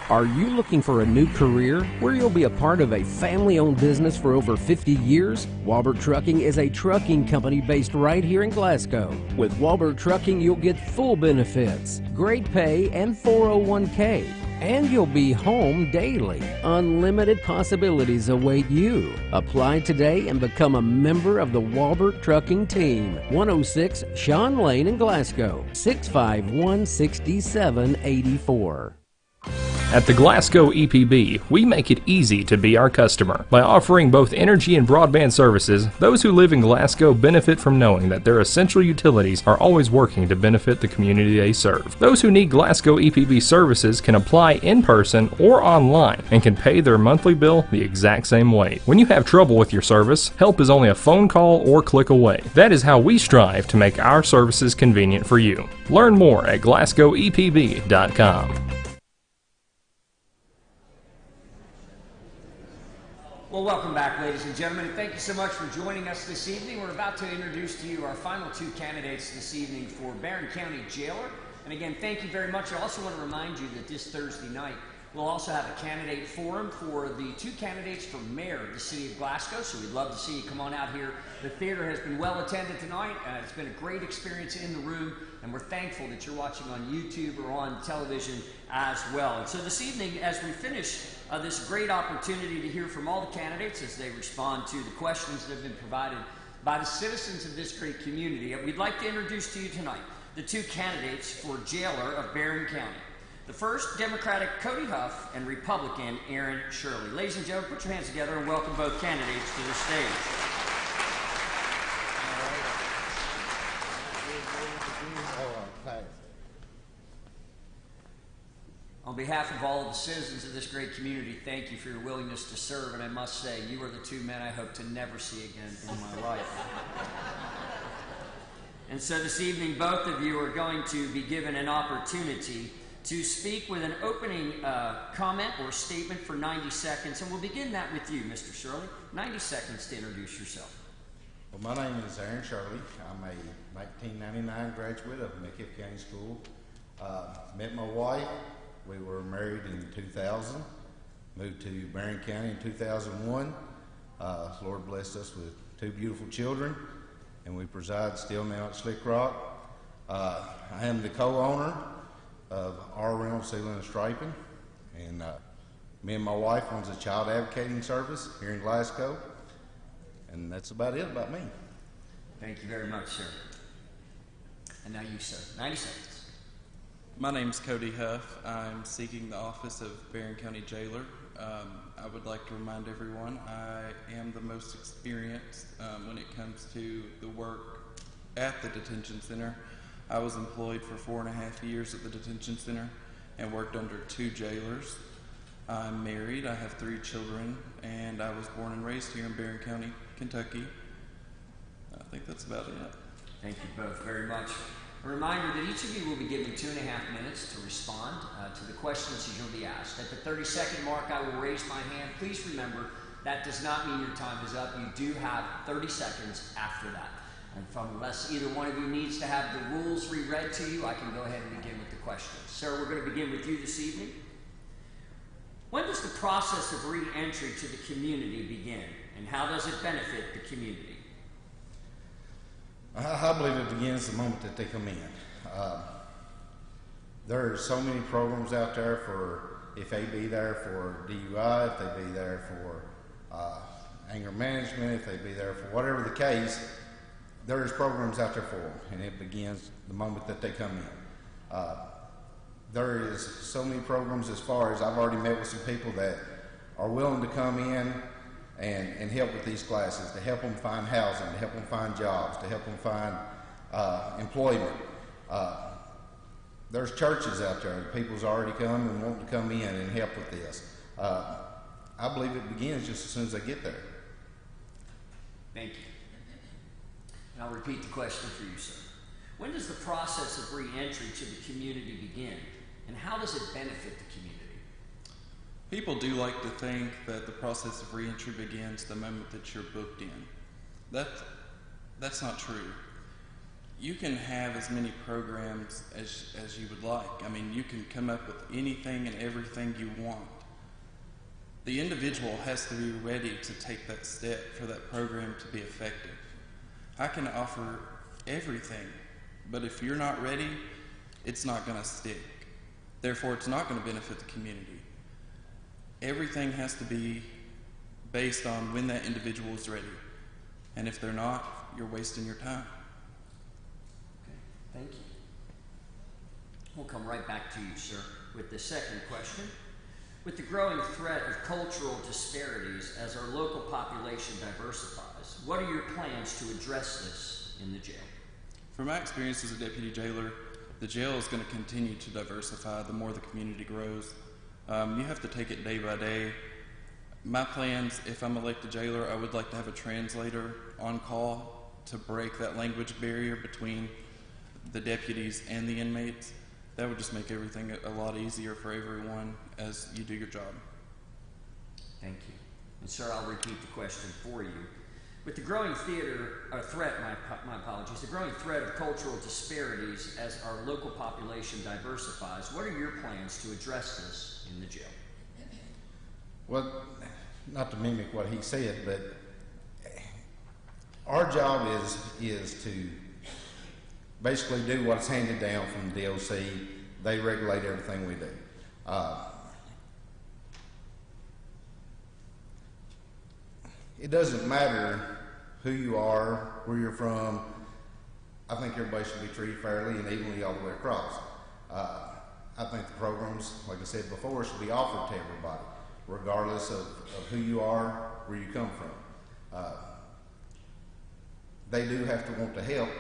H: Are you looking for a new career where you'll be a part of a family-owned business for over 50 years? Walbert Trucking is a trucking company based right here in Glasgow. With Walbert Trucking, you'll get full benefits, great pay, and 401k. And you'll be home daily. Unlimited possibilities await you. Apply today and become a member of the Walbert Trucking team. 106 Sean Lane in Glasgow, 651-6784.
I: At the Glasgow EPB, we make it easy to be our customer. By offering both energy and broadband services, those who live in Glasgow benefit from knowing that their essential utilities are always working to benefit the community they serve. Those who need Glasgow EPB services can apply in person or online and can pay their monthly bill the exact same way. When you have trouble with your service, help is only a phone call or click away. That is how we strive to make our services convenient for you. Learn more at glasgowepb.com.
B: Well, welcome back, ladies and gentlemen, and thank you so much for joining us this evening. We're about to introduce to you our final 2 candidates this evening for Barren County Jailer. And again, thank you very much. I also want to remind you that this Thursday night, we'll also have a candidate forum for the 2 candidates for mayor of the city of Glasgow, so we'd love to see you come on out here. The theater has been well attended tonight. It's been a great experience in the room, and we're thankful that you're watching on YouTube or on television as well. And so this evening, as we finish this great opportunity to hear from all the candidates as they respond to the questions that have been provided by the citizens of this great community, we'd like to introduce to you tonight the 2 candidates for Jailer of Barren County. The first, Democratic Cody Huff, and Republican Aaron Shirley. Ladies and gentlemen, put your hands together and welcome both candidates to the stage. On On behalf of all of the citizens of this great community, thank you for your willingness to serve, and I must say, you are the two men I hope to never see again in my life. And so this evening, both of you are going to be given an opportunity to speak with an opening comment or statement for 90 seconds, and we'll begin that with you, Mr. Shirley. 90 seconds to introduce yourself.
O: Well, my name is Aaron Shirley. I'm a 1999 graduate of McKiff County School. Met my wife. We were married in 2000. Moved to Barren County in 2001. Lord blessed us with 2 beautiful children, and we preside still now at Slick Rock. I am the co-owner of Our Realm Sealing and Striping, and me and my wife owns a child advocating service here in Glasgow, and that's about it about me.
B: Thank you very much, sir. And now you, sir. 90 seconds.
P: My name's Cody Huff. I'm seeking the office of Barren County Jailer. I would like to remind everyone I am the most experienced when it comes to the work at the detention center. I was employed for 4.5 years at the detention center and worked under 2 jailers. I'm married, I have 3 children, and I was born and raised here in Barren County, Kentucky. I think that's about it.
B: Thank you both very much. A reminder that each of you will be given 2.5 minutes to respond to the questions you'll be asked. At the 30-second mark, I will raise my hand. Please remember, that does not mean your time is up. You do have 30 seconds after that. And unless either one of you needs to have the rules reread to you, I can go ahead and begin with the questions. Sir, we're going to begin with you this evening. When does the process of re-entry to the community begin, and how does it benefit the community?
O: I believe it begins the moment that they come in. There are so many programs out there for if they be there for DUI, if they be there for anger management, if they be there for whatever the case, there's programs out there for them, and it begins the moment that they come in. There is so many programs as far as I've already met with some people that are willing to come in and help with these classes, to help them find housing, to help them find jobs, to help them find employment. There's churches out there that people's already come and want to come in and help with this. I believe it begins just as soon as they get there.
B: Thank you. And I'll repeat the question for you, sir. When does the process of re-entry to the community begin, and how does it benefit the community?
P: People do like to think that the process of re-entry begins the moment that you're booked in. That's not true. You can have as many programs as you would like. I mean, you can come up with anything and everything you want. The individual has to be ready to take that step for that program to be effective. I can offer everything, but if you're not ready, it's not going to stick. Therefore, it's not going to benefit the community. Everything has to be based on when that individual is ready. And if they're not, you're wasting your time.
B: Okay, thank you. We'll come right back to you, sir, with the second question. With the growing threat of cultural disparities as our local population diversifies, what are your plans to address this in the jail?
P: From my experience as a deputy jailer, the jail is going to continue to diversify the more the community grows. You have to take it day by day. My plans, if I'm elected jailer, I would like to have a translator on call to break that language barrier between the deputies and the inmates. That would just make everything a lot easier for everyone as you do your job.
B: Thank you. And sir, I'll repeat the question for you. With the growing the growing threat of cultural disparities as our local population diversifies, what are your plans to address this in the jail?
O: Well, not to mimic what he said, but our job is to basically do what's handed down from the DOC. They regulate everything we do. It doesn't matter who you are, where you're from. I think everybody should be treated fairly and evenly all the way across. I think the programs, like I said before, should be offered to everybody, regardless of who you are, where you come from. They do have to want to help,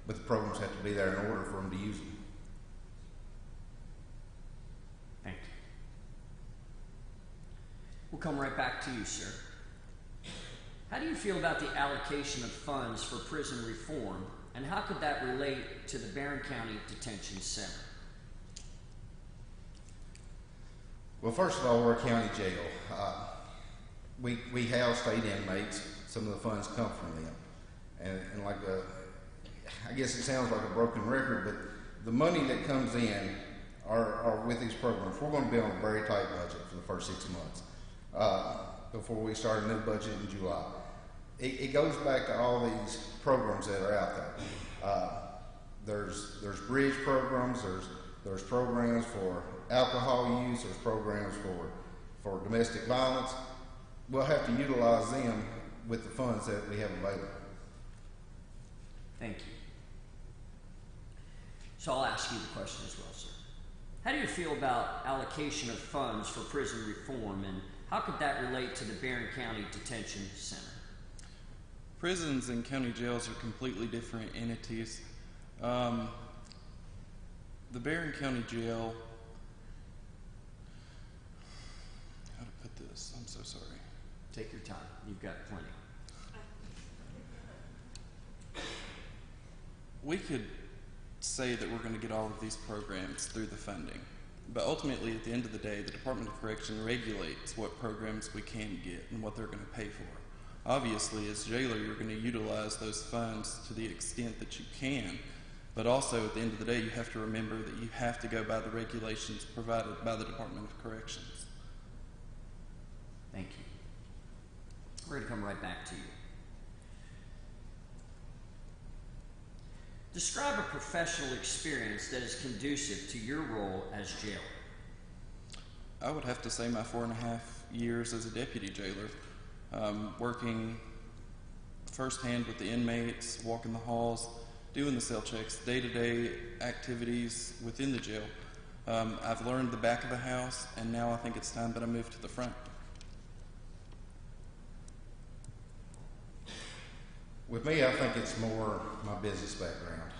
O: but the programs have to be there in order for them to use them.
B: Thank you. We'll come right back to you, sir. How do you feel about the allocation of funds for prison reform, and how could that relate to the Barren County Detention Center?
O: Well, first of all, we're a county jail. We have state inmates. Some of the funds come from them. And like I guess it sounds like a broken record, but the money that comes in are with these programs. We're going to be on a very tight budget for the first 6 months before we start a new budget in July. It goes back to all these programs that are out there. There's bridge programs, there's programs for alcohol use, there's programs for domestic violence. We'll have to utilize them with the funds that we have available.
B: Thank you. So I'll ask you the question as well, sir. How do you feel about allocation of funds for prison reform, and how could that relate to the Barren County Detention Center?
P: Prisons and county jails are completely different entities. The Barren County Jail, how to put this, I'm so sorry.
B: Take your time, you've got plenty.
P: We could say that we're going to get all of these programs through the funding, but ultimately at the end of the day, the Department of Correction regulates what programs we can get and what they're going to pay for. Obviously, as jailer, you're going to utilize those funds to the extent that you can, but also at the end of the day, you have to remember that you have to go by the regulations provided by the Department of Corrections.
B: Thank you. We're going to come right back to you. Describe a professional experience that is conducive to your role as jailer.
P: I would have to say my 4.5 years as a deputy jailer, working firsthand with the inmates, walking the halls, doing the cell checks, day-to-day activities within the jail. I've learned the back of the house, and now I think it's time that I move to the front.
O: With me, I think it's more my business background.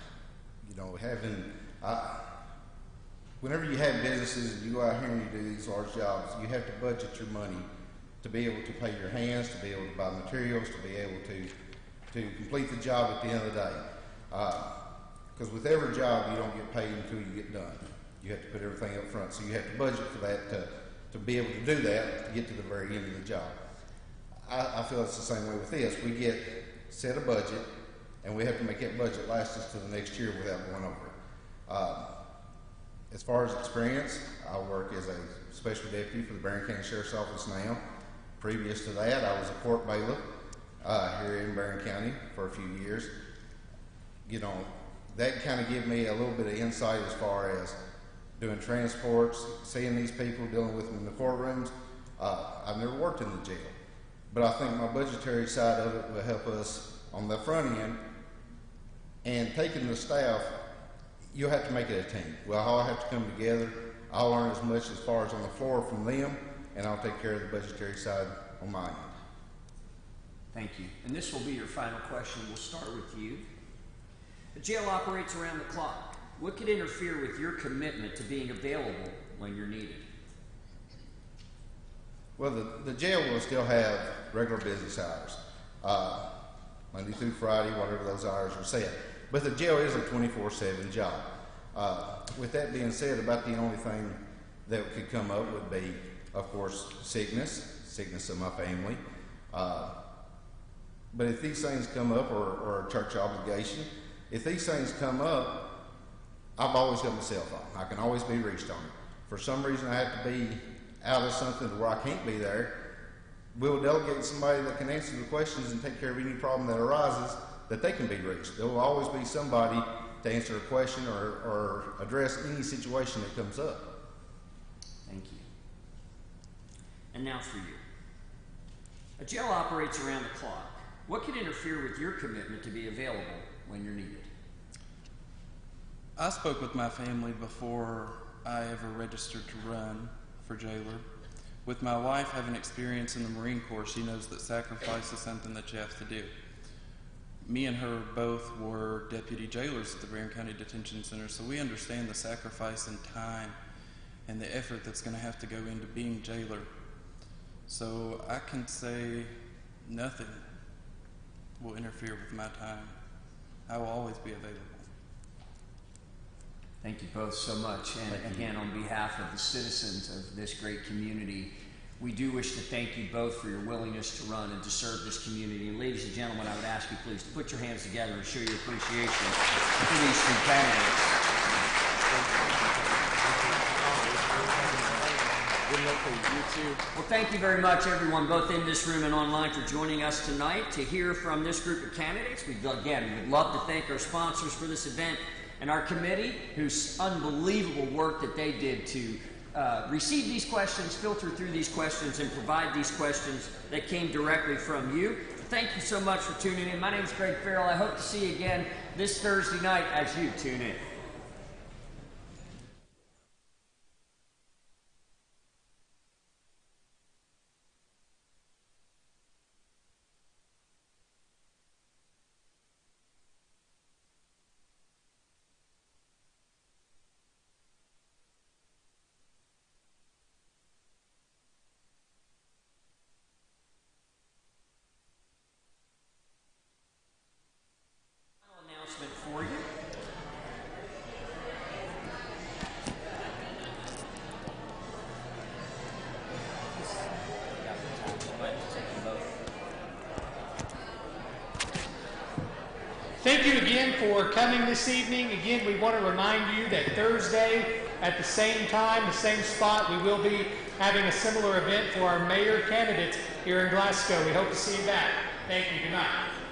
O: You know, whenever you have businesses and you go out here and you do these large jobs, you have to budget your money to be able to pay your hands, to be able to buy materials, to be able to complete the job at the end of the day. Because with every job, you don't get paid until you get done. You have to put everything up front, so you have to budget for that to be able to do that, to get to the very end of the job. I feel it's the same way with this. We get set a budget, and we have to make that budget last us to the next year without going over it. As far as experience, I work as a special deputy for the Barren County Sheriff's Office now. Previous to that, I was a court bailiff here in Barren County for a few years. You know, that kind of gave me a little bit of insight as far as doing transports, seeing these people, dealing with them in the courtrooms. I've never worked in the jail, but I think my budgetary side of it will help us on the front end. And taking the staff, you'll have to make it a team. We'll all have to come together. I'll learn as much as far as on the floor from them, and I'll take care of the budgetary side on my end.
B: Thank you. And this will be your final question. We'll start with you. The jail operates around the clock. What could interfere with your commitment to being available when you're needed?
O: Well, the jail will still have regular business hours, Monday through Friday, whatever those hours are set. But the jail is a 24/7 job. With that being said, about the only thing that could come up would be, of course, sickness of my family. But if these things come up, or a church obligation, if these things come up, I've always got my cell phone. I can always be reached on it. For some reason, I have to be out of something to where I can't be there. We'll delegate somebody that can answer the questions and take care of any problem that arises, that they can be reached. There will always be somebody to answer a question or address any situation that comes up.
B: Thank you. And now for you. A jail operates around the clock. What could interfere with your commitment to be available when you're needed?
P: I spoke with my family before I ever registered to run for jailer. With my wife having experience in the Marine Corps, she knows that sacrifice is something that you have to do. Me and her both were deputy jailers at the Barren County Detention Center, so we understand the sacrifice and time and the effort that's going to have to go into being jailer. So I can say nothing will interfere with my time. I will always be available.
B: Thank you both so much. And again, on behalf of the citizens of this great community, we do wish to thank you both for your willingness to run and to serve this community. And ladies and gentlemen, I would ask you please to put your hands together and show your appreciation for these two candidates. Well, thank you very much, everyone, both in this room and online, for joining us tonight to hear from this group of candidates. We would love to thank our sponsors for this event and our committee, whose unbelievable work that they did to receive these questions, filter through these questions, and provide these questions that came directly from you. Thank you so much for tuning in. My name is Greg Farrell. I hope to see you again this Thursday night as you tune in. For you.
C: Thank you again for coming this evening. Again, we want to remind you that Thursday at the same time, the same spot, we will be having a similar event for our mayor candidates here in Glasgow. We hope to see you back. Thank you. Good night.